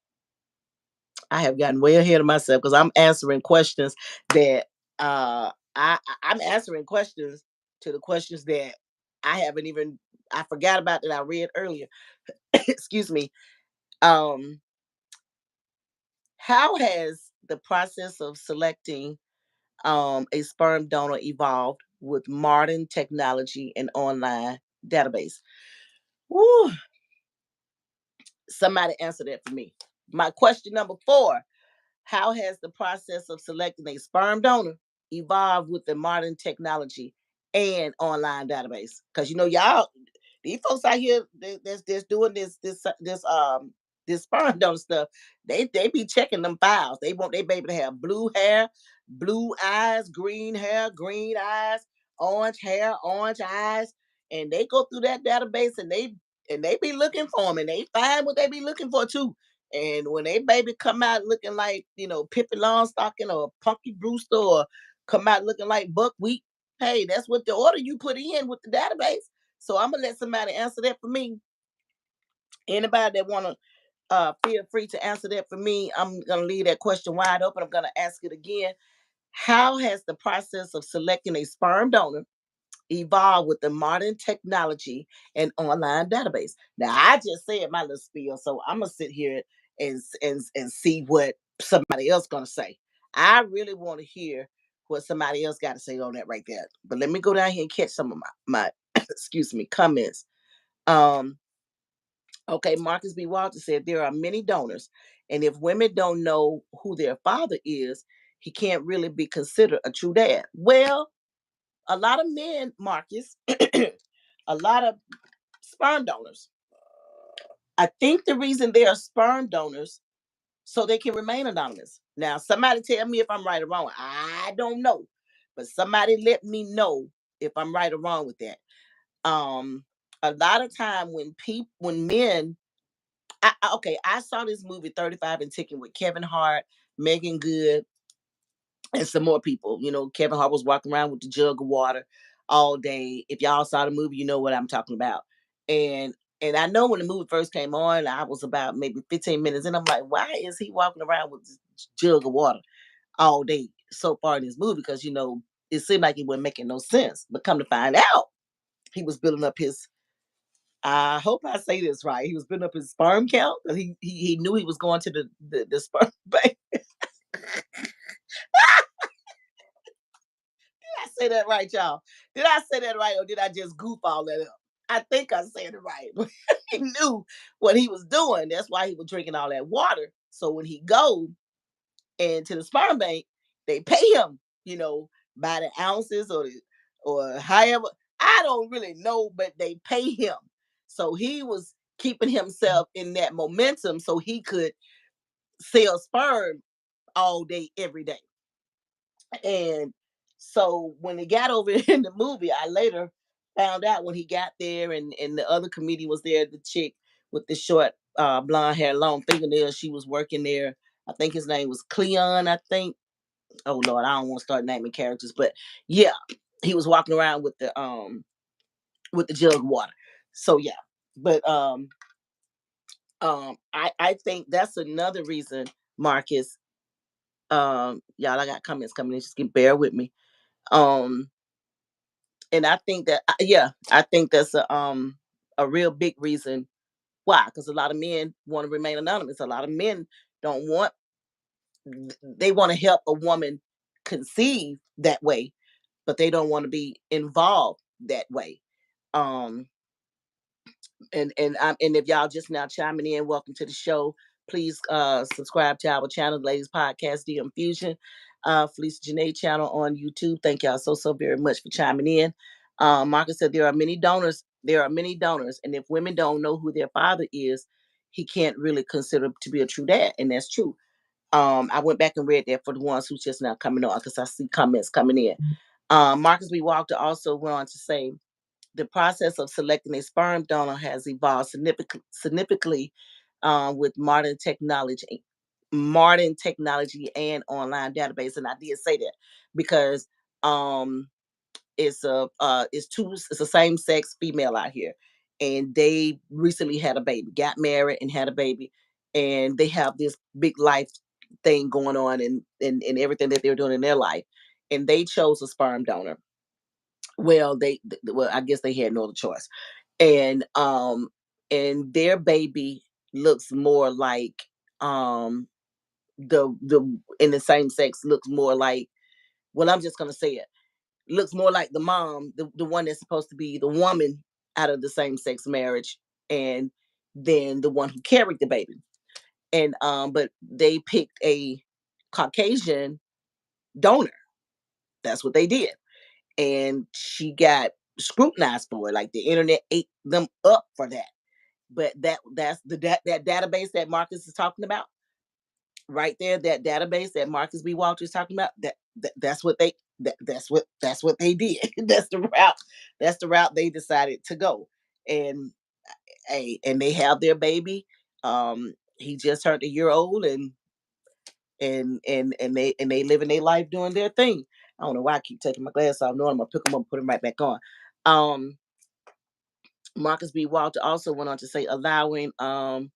I have gotten way ahead of myself because I'm answering questions that I'm answering questions to the questions that I haven't even I forgot about that I read earlier. Excuse me. Um, how has the process of selecting a sperm donor evolved with modern technology and online database? Woo, somebody answer that for me. My question number 4. How has the process of selecting a sperm donor evolved with the modern technology and online database? Because y'all, these folks out here that's doing this sperm donor stuff, they be checking them files. They want their baby to have blue hair, blue eyes, green hair, green eyes. orange hair, orange eyes, and they go through that database and they be looking for them and they find what they be looking for too. And when they baby come out looking like, Pippi Longstocking or Punky Brewster or come out looking like buckwheat, hey, that's what the order you put in with the database. So I'm gonna let somebody answer that for me. Anybody that wanna feel free to answer that for me. I'm gonna leave that question wide open. I'm gonna ask it again. How has the process of selecting a sperm donor evolved with the modern technology and online database? Now, I just said my little spiel, so I'm gonna sit here and see what somebody else gonna say. I really want to hear what somebody else got to say on that right there. But let me go down here and catch some of my excuse me comments. Um, okay, Marcus B. Walter said there are many donors, and if women don't know who their father is, he can't really be considered a true dad. Well, a lot of men, Marcus, a lot of sperm donors. I think the reason they are sperm donors so they can remain anonymous. Now, somebody tell me if I'm right or wrong. I don't know, but somebody let me know if I'm right or wrong with that. Um, a lot of time when men, okay, I saw this movie 35 and Ticking with Kevin Hart, Megan Good, and some more people. Kevin Hart was walking around with the jug of water all day. If y'all saw the movie, you know what I'm talking about. And I know when the movie first came on, I was about maybe 15 minutes, and I'm like, why is he walking around with this jug of water all day so far in this movie? Because it seemed like it wasn't making no sense. But come to find out, he was building up his. I hope I say this right. He was building up his sperm count. He knew he was going to the sperm bank. I say that right, y'all? Did I say that right, or did I just goof all that up? I think I said it right. But he knew what he was doing. That's why he was drinking all that water. So when he go into the sperm bank, they pay him, by the ounces or however. I don't really know, but they pay him. So he was keeping himself in that momentum so he could sell sperm all day, every day. And so when he got over in the movie, I later found out when he got there and the other comedian was there, the chick with the short blonde hair, long fingernails, she was working there. I think his name was Cleon, I think. Oh Lord, I don't want to start naming characters, but yeah, he was walking around with the jug of water. So yeah. But I think that's another reason, Marcus. Y'all, I got comments coming in, just bear with me. Um and I think that yeah, I think that's a real big reason why, because a lot of men want to remain anonymous. A lot of men don't want, they want to help a woman conceive that way, but they don't want to be involved that way. um and if y'all just now chiming in, welcome to the show. Please subscribe to our channel, Ladies Podcast, The Infusion, Felicia Janae channel on YouTube. Thank y'all so very much for chiming in. Marcus said there are many donors. There are many donors, and if women don't know who their father is, he can't really consider to be a true dad, and that's true. I went back and read that for the ones who's just now coming on, because I see comments coming in. Marcus B. Walker also went on to say the process of selecting a sperm donor has evolved significantly with modern technology and online database. And I did say that because um, it's a same sex female out here, and they recently had a baby, got married and had a baby, and they have this big life thing going on and everything that they're doing in their life, and they chose a sperm donor. Well, I guess they had no other choice. And their baby looks more like um the in the same sex looks more like, well, I'm just gonna say it, looks more like the mom, the one that's supposed to be the woman out of the same sex marriage, and then the one who carried the baby. And but they picked a Caucasian donor. That's what they did. And she got scrutinized for it. Like the internet ate them up for that. But that's that database that Marcus is talking about right there. That database that Marcus B. Walter is talking about. That's what That's what they did. That's the route they decided to go. And and they have their baby. He just turned a year old, and they living their life doing their thing. I don't know why I keep taking my glasses off. No, I'm gonna pick them up and put them right back on. Um, Marcus B. Walter also went on to say allowing um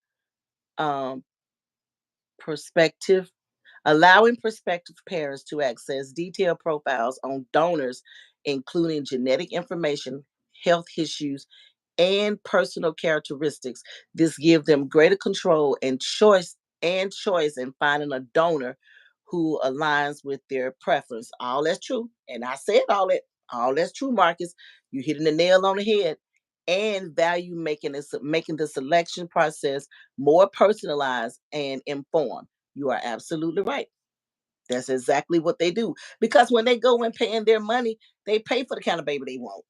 perspective allowing prospective parents to access detailed profiles on donors, including genetic information, health issues, and personal characteristics. This gives them greater control and choice in finding a donor who aligns with their preference. All that's true. And I said all that's true, Marcus. You hitting the nail on the head. And value making the selection process more personalized and informed. You are absolutely right. That's exactly what they do. Because when they go and paying their money, they pay for the kind of baby they want.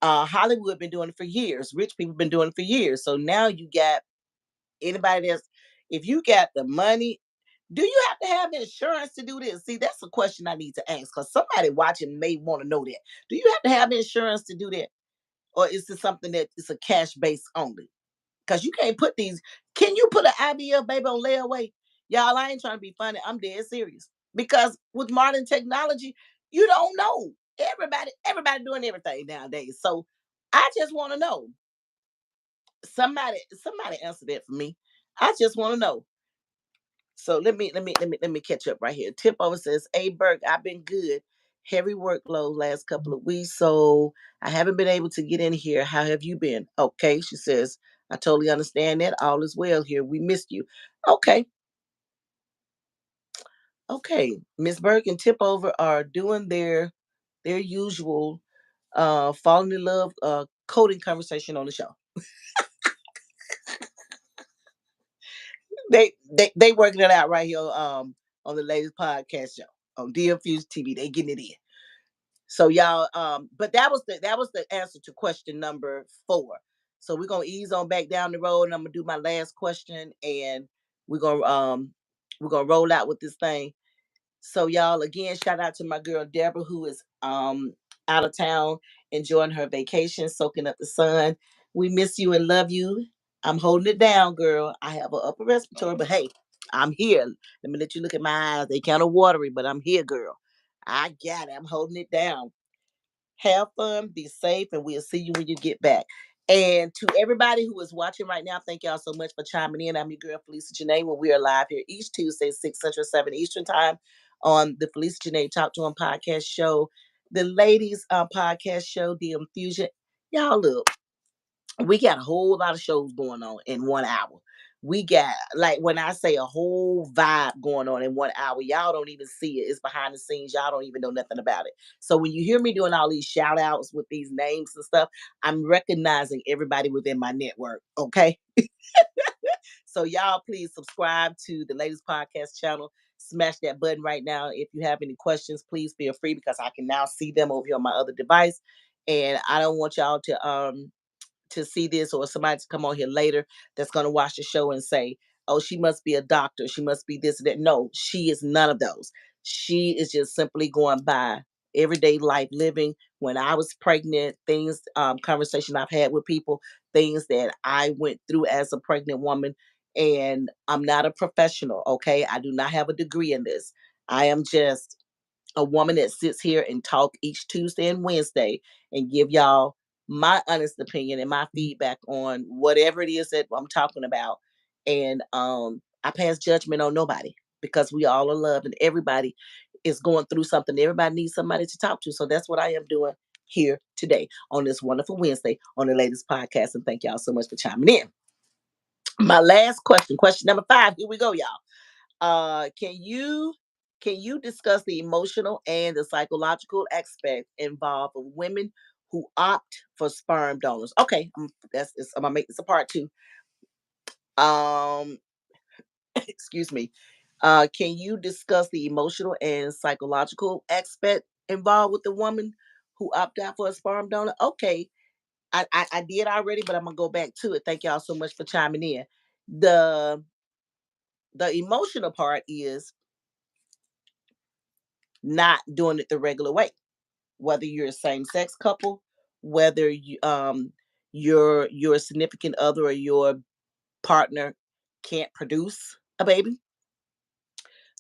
Hollywood been doing it for years. Rich people been doing it for years. So now you got anybody that's if you got the money, do you have to have insurance to do this? See, that's a question I need to ask because somebody watching may want to know that. Do you have to have insurance to do that? Or is this something that is a cash base only? Because you can't put these. Can you put an IVF baby on layaway? Y'all, I ain't trying to be funny. I'm dead serious. Because with modern technology, you don't know. Everybody doing everything nowadays. So I just want to know. Somebody answer that for me. I just want to know. So let me catch up right here. Tip over says, "Hey Burke, I've been good. Heavy workload last couple of weeks, so I haven't been able to get in here. How have you been?" Okay, she says, "I totally understand that. All is well here. We missed you." Okay, okay. Miss Burke and Tip over are doing their usual falling in love coding conversation on the show. They working it out right here on the latest podcast show on DFuse TV. They getting it in. So y'all, but that was the answer to question number 4. So we're gonna ease on back down the road, and I'm gonna do my last question, and we're gonna um we're gonna roll out with this thing. So y'all, again, shout out to my girl Deborah, who is out of town enjoying her vacation, soaking up the sun. We miss you and love you. I'm holding it down, girl. I have an upper respiratory, but hey, I'm here. Let me let you look at my eyes. They kind of watery, but I'm here, girl. I got it. I'm holding it down. Have fun, be safe, and we'll see you when you get back. And to everybody who is watching right now, thank y'all so much for chiming in. I'm your girl, Felicia Janae, when we are live here each Tuesday, 6 Central, 7 Eastern Time on the Felicia Janae Talk to Him podcast show, the ladies podcast show, the Infusion. Y'all, look, we got a whole lot of shows going on in 1 hour. We got, like, when I say a whole vibe going on in 1 hour, y'all don't even see it. It's behind the scenes. Y'all don't even know nothing about it. So when you hear me doing all these shout outs with these names and stuff, I'm recognizing everybody within my network. Okay. So y'all please subscribe to the latest podcast channel. Smash that button right now. If you have any questions, please feel free because I can now see them over here on my other device. And I don't want y'all to see this or somebody to come on here later that's going to watch the show and say, "Oh, she must be a doctor. She must be this and that." No, she is none of those. She is just simply going by everyday life living. When I was pregnant, things, conversation I've had with people, things that I went through as a pregnant woman. And I'm not a professional, okay? I do not have a degree in this. I am just a woman that sits here and talk each Tuesday and Wednesday and give y'all my honest opinion and my feedback on whatever it is that I'm talking about. And I pass judgment on nobody because we all are loved and everybody is going through something. Everybody needs somebody to talk to. So that's what I am doing here today on this wonderful Wednesday on the latest podcast. And thank y'all so much for chiming in. My last question number 5. Here we go, y'all. Can you discuss the emotional and the psychological aspect involved of women who opt for sperm donors? Okay, I'm gonna make this a part 2. Um, excuse me. Can you discuss the emotional and psychological aspect involved with the woman who opt out for a sperm donor? Okay, I did already, but I'm gonna go back to it. Thank y'all so much for chiming in. The the emotional part is not doing it the regular way. Whether you're a same sex couple, whether your significant other or your partner can't produce a baby,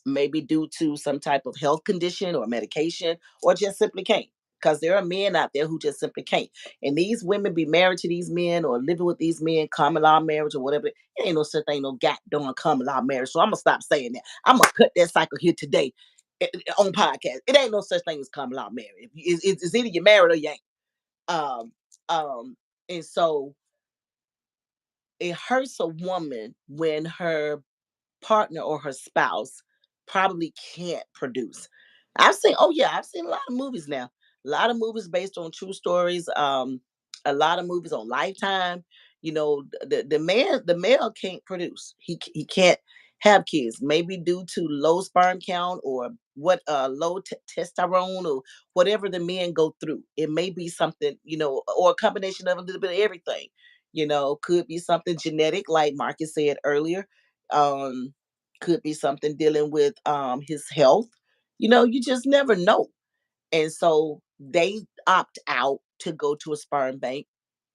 maybe due to some type of health condition or medication, or just simply can't. Because there are men out there who just simply can't. And these women be married to these men or living with these men, common law marriage or whatever. It ain't no such thing, no goddamn common law marriage. So I'm gonna stop saying that. I'm gonna cut that cycle here today on podcast. It ain't no such thing as common law marriage. It's either you're married or you ain't. Um, um, and so it hurts a woman when her partner or her spouse probably can't produce. I've seen a lot of movies now. A lot of movies based on true stories. A lot of movies on Lifetime. You know, the male can't produce. He can't have kids. Maybe due to low sperm count or what low testosterone or whatever the men go through. It may be something, or a combination of a little bit of everything. Could be something genetic, like Marcus said earlier. Um, could be something dealing with his health. You just never know. And so they opt out to go to a sperm bank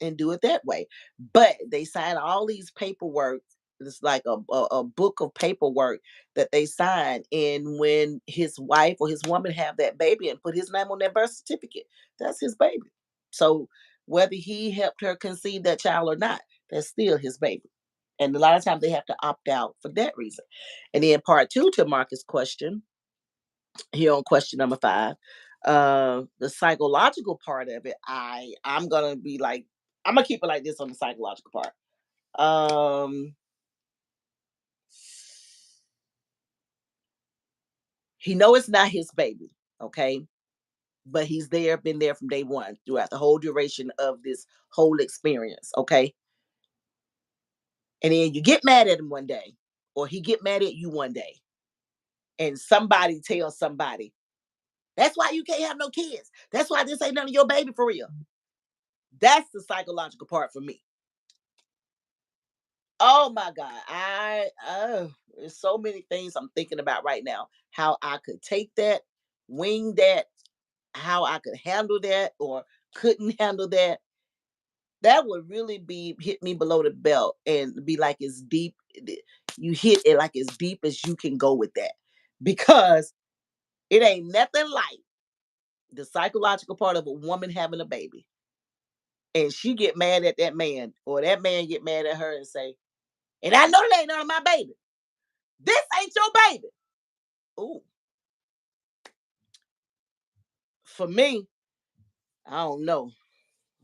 and do it that way. But they sign all these paperwork. It's like a book of paperwork that they sign. And when his wife or his woman have that baby and put his name on their birth certificate, that's his baby. So whether he helped her conceive that child or not, that's still his baby. And a lot of times they have to opt out for that reason. And then part two to Marcus' question, here on question number 5, the psychological part of it, I'm gonna be like, I'm gonna keep it like this on the psychological part. Um, he know it's not his baby, okay, but he's there, been there from day one throughout the whole duration of this whole experience, okay. And then you get mad at him one day, or he get mad at you one day, and somebody tells somebody, that's why you can't have no kids. That's why this ain't none of your baby for real. That's the psychological part for me. Oh my God. There's so many things I'm thinking about right now. How I could take that, wing that, how I could handle that or couldn't handle that. That would really be hit me below the belt and be like as deep. You hit it like as deep as you can go with that. Because it ain't nothing like the psychological part of a woman having a baby. And she get mad at that man, or that man get mad at her and say, and I know that ain't none of my baby. This ain't your baby. Ooh, for me, I don't know.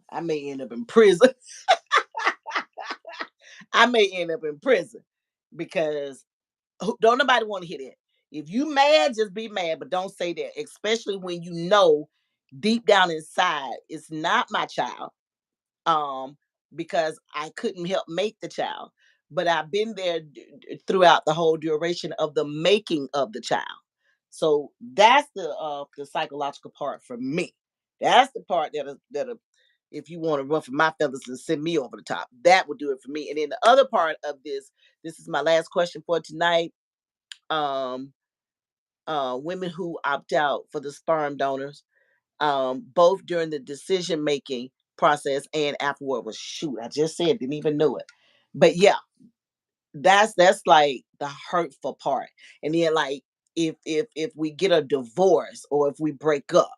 I may end up in prison. I may end up in prison because don't nobody want to hear that. If you mad, just be mad, but don't say that. Especially when you know deep down inside it's not my child. Um, because I couldn't help make the child, but I've been there throughout the whole duration of the making of the child. So that's the psychological part for me. That's the part that if you want to ruffle my feathers and send me over the top, that would do it for me. And then the other part of this is my last question for tonight. Um, Women who opt out for the sperm donors, both during the decision making process and afterward. Was shoot, I just said, didn't even know it. But yeah, that's like the hurtful part. And then like if we get a divorce or if we break up.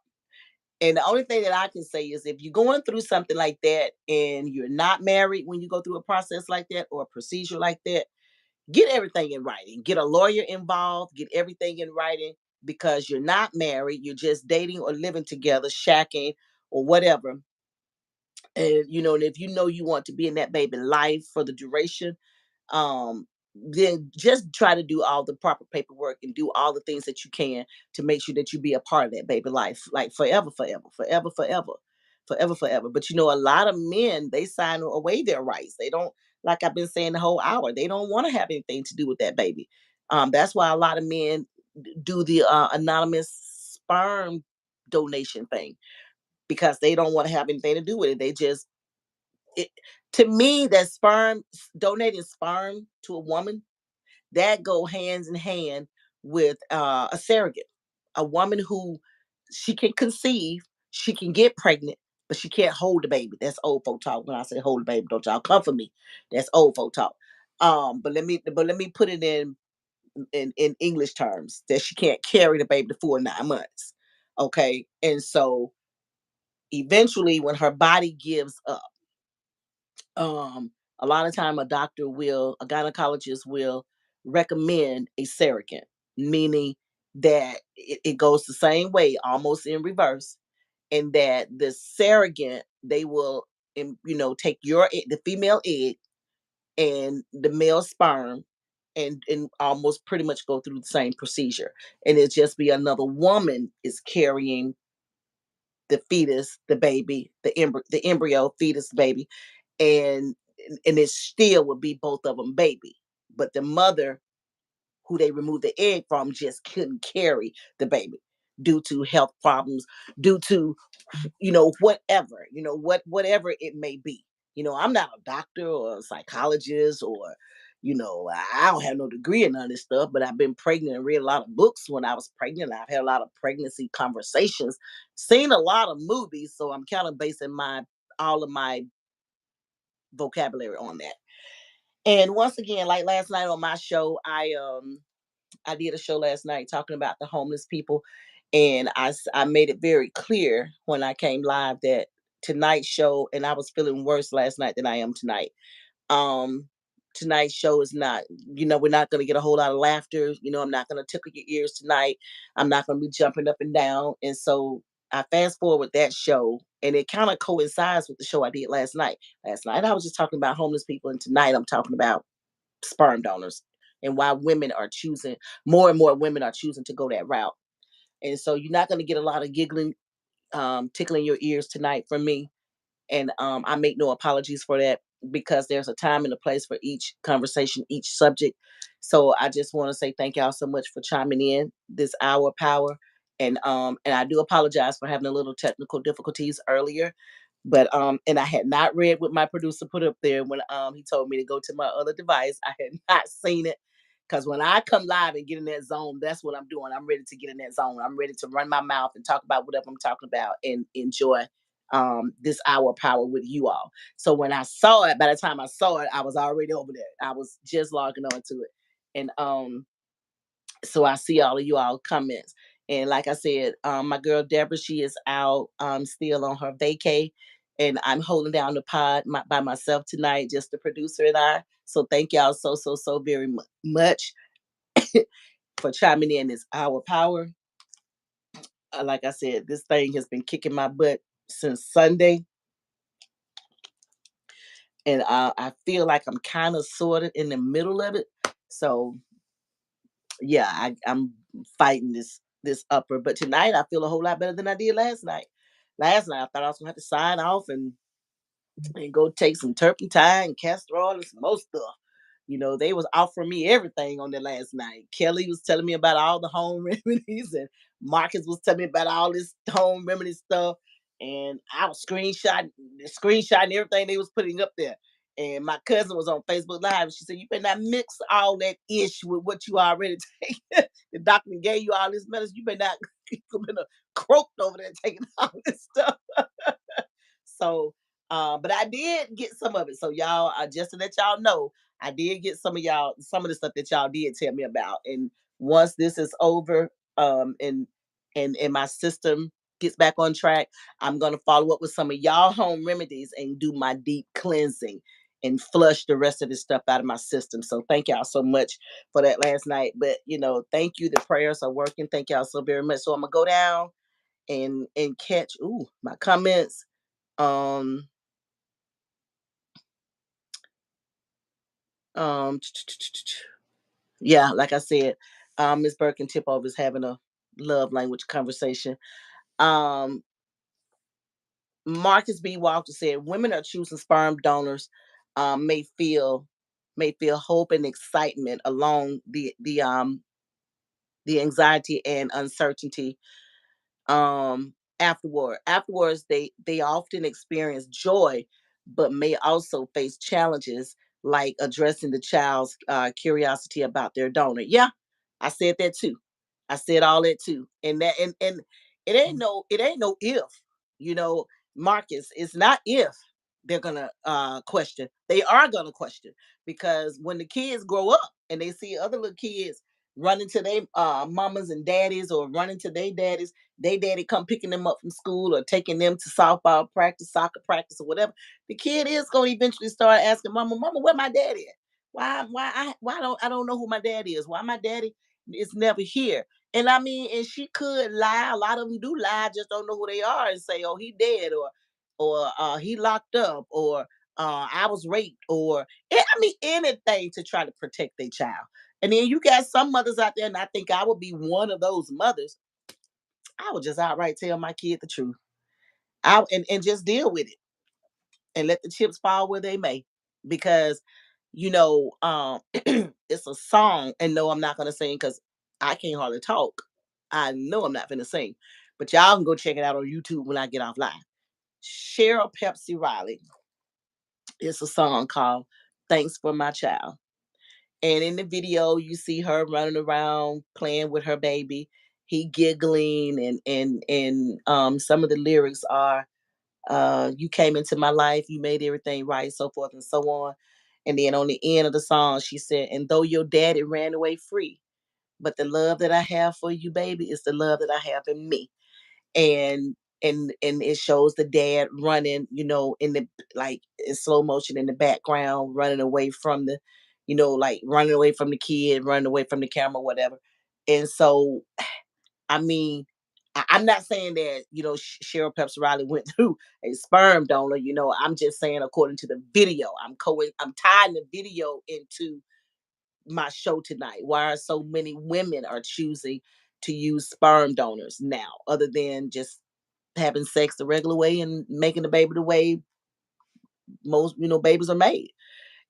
And the only thing that I can say is if you're going through something like that and you're not married when you go through a process like that or a procedure like that, get everything in writing. Get a lawyer involved, get everything in writing because you're not married, you're just dating or living together, shacking or whatever. And and if you know you want to be in that baby life for the duration, um then just try to do all the proper paperwork and do all the things that you can to make sure that you be a part of that baby life like forever, forever, forever, forever, forever, forever. But a lot of men, they sign away their rights. They don't, like I've been saying the whole hour, they don't want to have anything to do with that baby. That's why a lot of men do the anonymous sperm donation thing, because they don't want to have anything to do with it. They just it, to me, that sperm, donating sperm to a woman, that go hands in hand with a surrogate. A woman who she can conceive, she can get pregnant, but she can't hold the baby. That's old folk talk. When I say hold the baby, don't y'all come for me. That's old folk talk. But let me put it in English terms that she can't carry the baby the full 9 months. Okay. And so eventually when her body gives up, um, a lot of time a gynecologist will recommend a surrogate, meaning that it goes the same way, almost in reverse, and that the surrogate they will, take the female egg and the male sperm, and almost pretty much go through the same procedure, and it just be another woman is carrying the fetus, the baby, the embryo, fetus, baby, and and it still would be both of them baby, but the mother who they removed the egg from just couldn't carry the baby due to health problems, due to whatever, whatever it may be. I'm not a doctor or a psychologist, or I don't have no degree in none of this stuff, but I've been pregnant and read a lot of books when I was pregnant. I've had a lot of pregnancy conversations, seen a lot of movies, so I'm kind of basing my all of my vocabulary on that. And once again, like last night on my show, I did a show last night talking about the homeless people, and I made it very clear when I came live that tonight's show, and I was feeling worse last night than I am tonight. Um, Tonight's show is not, we're not going to get a whole lot of laughter. I'm not going to tickle your ears tonight. I'm not going to be jumping up and down, and so I fast forward that show, and it kind of coincides with the show I did last night. Last night I was just talking about homeless people, and tonight I'm talking about sperm donors and why women are choosing more and more women are choosing to go that route. And so you're not going to get a lot of giggling, tickling your ears tonight from me. And I make no apologies for that, because there's a time and a place for each conversation, each subject. So I just want to say thank y'all so much for chiming in this hour of power. And I do apologize for having a little technical difficulties earlier. But and I had not read what my producer put up there when he told me to go to my other device. I had not seen it, because when I come live and get in that zone, that's what I'm doing. I'm ready to get in that zone. I'm ready to run my mouth and talk about whatever I'm talking about and enjoy this hour of power with you all. So when I saw it, by the time I saw it, I was already over there. I was just logging on to it. And so I see all of you all comments. And like I said, my girl Deborah, she is out still on her vacay. And I'm holding down the pod by myself tonight, just the producer and I. So thank y'all so, so, so very much for chiming in this hour power. Like I said, this thing has been kicking my butt since Sunday. And I feel like I'm kind of sort of in the middle of it. So yeah, I'm fighting this upper. But tonight I feel a whole lot better than I did last night. Last night I thought I was gonna have to sign off and go take some turpentine, castor oil, and some more stuff. They was offering me everything on that last night. Kelly was telling me about all the home remedies, and Marcus was telling me about all this home remedy stuff. And I was screenshotting everything they was putting up there. And my cousin was on Facebook Live. And she said, "You better not mix all that ish with what you already take. The doctor gave you all this medicine. You better not you better croaked over there taking all this stuff." So, but I did get some of it. So y'all, just to let y'all know, I did get some of the stuff that y'all did tell me about. And once this is over, and my system gets back on track, I'm gonna follow up with some of y'all home remedies and do my deep cleansing and flush the rest of this stuff out of my system. So thank y'all so much for that last night. But thank you. The prayers are working. Thank y'all so very much. So I'm gonna go down and catch my comments. Um, um, yeah, like I said, Miss Birkin Tipover is having a love language conversation. Um, Marcus B. Walker said women are choosing sperm donors, may feel hope and excitement along the anxiety and uncertainty afterwards they often experience joy, but may also face challenges like addressing the child's curiosity about their donor. Yeah, I said that too. I said all that too. And it ain't no if, you know, Marcus, it's not if they're gonna question. They are gonna question, because when the kids grow up and they see other little kids running to their mamas and daddies, or running to their daddies, they daddy come picking them up from school or taking them to softball practice, soccer practice, or whatever, the kid is gonna eventually start asking mama, where my daddy at? Why don't I don't know who my daddy is? Why my daddy is never here? And I mean, and she could lie. A lot of them do lie, just don't know who they are, and say, "Oh, he dead," or he locked up, or I was raped, or I mean anything to try to protect their child. And then you got some mothers out there, and I think I would be one of those mothers. I would just outright tell my kid the truth. And just deal with it and let the chips fall where they may, because it's a song. And no, I'm not gonna sing because I can't hardly talk. I know I'm not gonna sing, but y'all can go check it out on YouTube when I get offline. Cheryl Pepsi Riley. It's a song called "Thanks for My Child." And in the video, you see her running around playing with her baby. He giggling, and some of the lyrics are, "You came into my life, you made everything right," so forth and so on. And then on the end of the song, she said, "And though your daddy ran away free, but the love that I have for you, baby, is the love that I have in me." And it shows the dad running, in the, like, in slow motion in the background, running away from the, like running away from the kid, running away from the camera, whatever. And so, I mean, I'm not saying that, Cheryl Peps Riley went through a sperm donor. I'm just saying according to the video. I'm tying the video into my show tonight. Why are so many women are choosing to use sperm donors now, other than just having sex the regular way and making the baby the way most babies are made?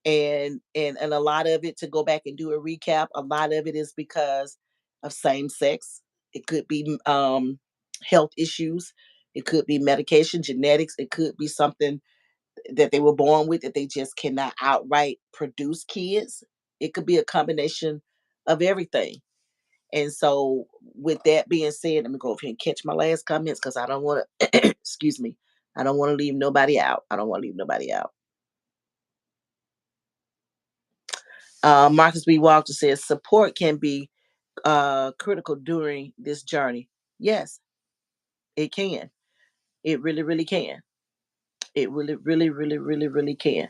And a lot of it, to go back and do a recap, a lot of it is because of same sex. It could be health issues, it could be medication, genetics, it could be something that they were born with, that they just cannot outright produce kids. It could be a combination of everything. And so, with that being said, let me go over here and catch my last comments, because I don't want to, excuse me, I don't want to leave nobody out. I don't want to leave nobody out. Marcus B. Walker says support can be critical during this journey. Yes, it can. It really, really can. It really, really, really, really, really can.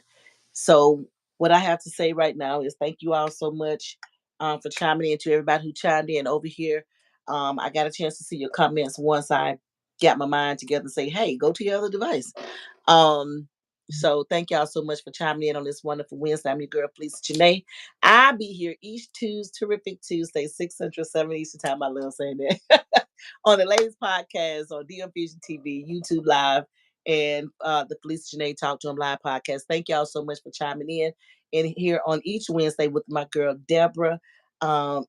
So, what I have to say right now is thank you all so much for chiming in. To everybody who chimed in over here, I got a chance to see your comments once I got my mind together and say, "Hey, go to your other device." So thank y'all so much for chiming in on this wonderful Wednesday. I'm your girl, Felicia Janae. I'll be here each Tuesday, terrific Tuesday, 6 Central, 7 Eastern Time. I love saying that. On the Ladies Podcast, on DM Vision TV, YouTube Live, and the Felicia Janae Talk to Him Live podcast. Thank y'all so much for chiming in. And here on each Wednesday with my girl, Deborah. Um,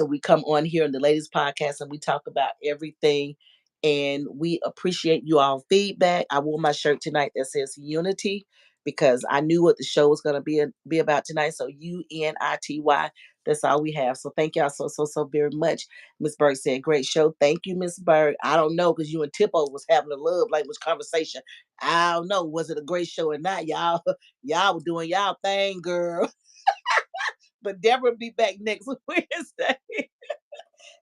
we come on here on the Ladies Podcast and we talk about everything, and we appreciate you all feedback. I wore my shirt tonight that says unity, because I knew what the show was going to be about tonight. So UNITY. That's all we have. So thank y'all so very much. Miss Berg said, "Great show." Thank you, Miss Berg. I don't know, because you and Tippo was having a love language conversation. I don't know, was it a great show or not, y'all? Y'all were doing y'all thing, girl. But Deborah will be back next Wednesday.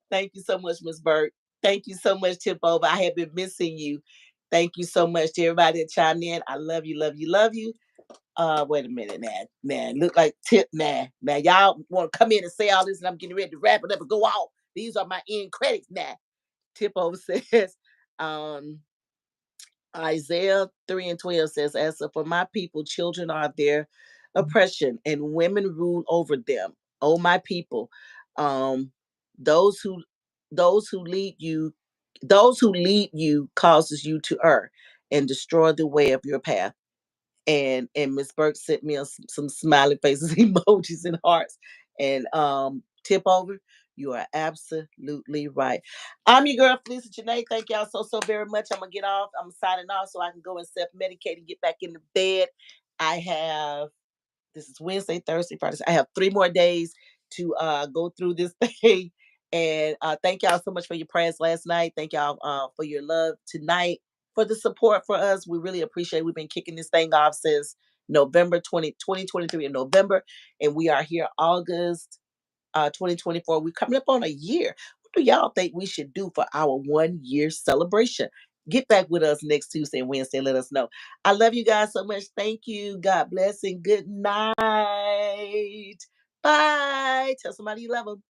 Thank you so much, Miss Berg. Thank you so much, Tip Over. I have been missing you. Thank you so much to everybody that chimed in. I love you, love you, love you. Wait a minute, man. Look like Tip, man. Y'all want to come in and say all this, and I'm getting ready to wrap it up and go off. These are my end credits now. Tip Over says, um, Isaiah 3 and 12 says, "As for my people, children are their oppression, and women rule over them. Oh, my people, um, those who those who lead you, causes you to err and destroy the way of your path." And Miss Burke sent me some smiley faces, emojis, and hearts. And Tip Over, you are absolutely right. I'm your girl, Felicia Janae. Thank y'all so very much. I'm gonna get off. I'm signing off so I can go and self-medicate and get back into bed. I have This is Wednesday, Thursday, Friday. I have 3 more days to go through this thing. And thank y'all so much for your prayers last night. Thank y'all for your love tonight, for the support for us. We really appreciate it. We've been kicking this thing off since November 2023 in November. And we are here August 2024. We're coming up on a year. What do y'all think we should do for our 1 year celebration? Get back with us next Tuesday and Wednesday. Let us know. I love you guys so much. Thank you. God bless and good night. Bye. Tell somebody you love them.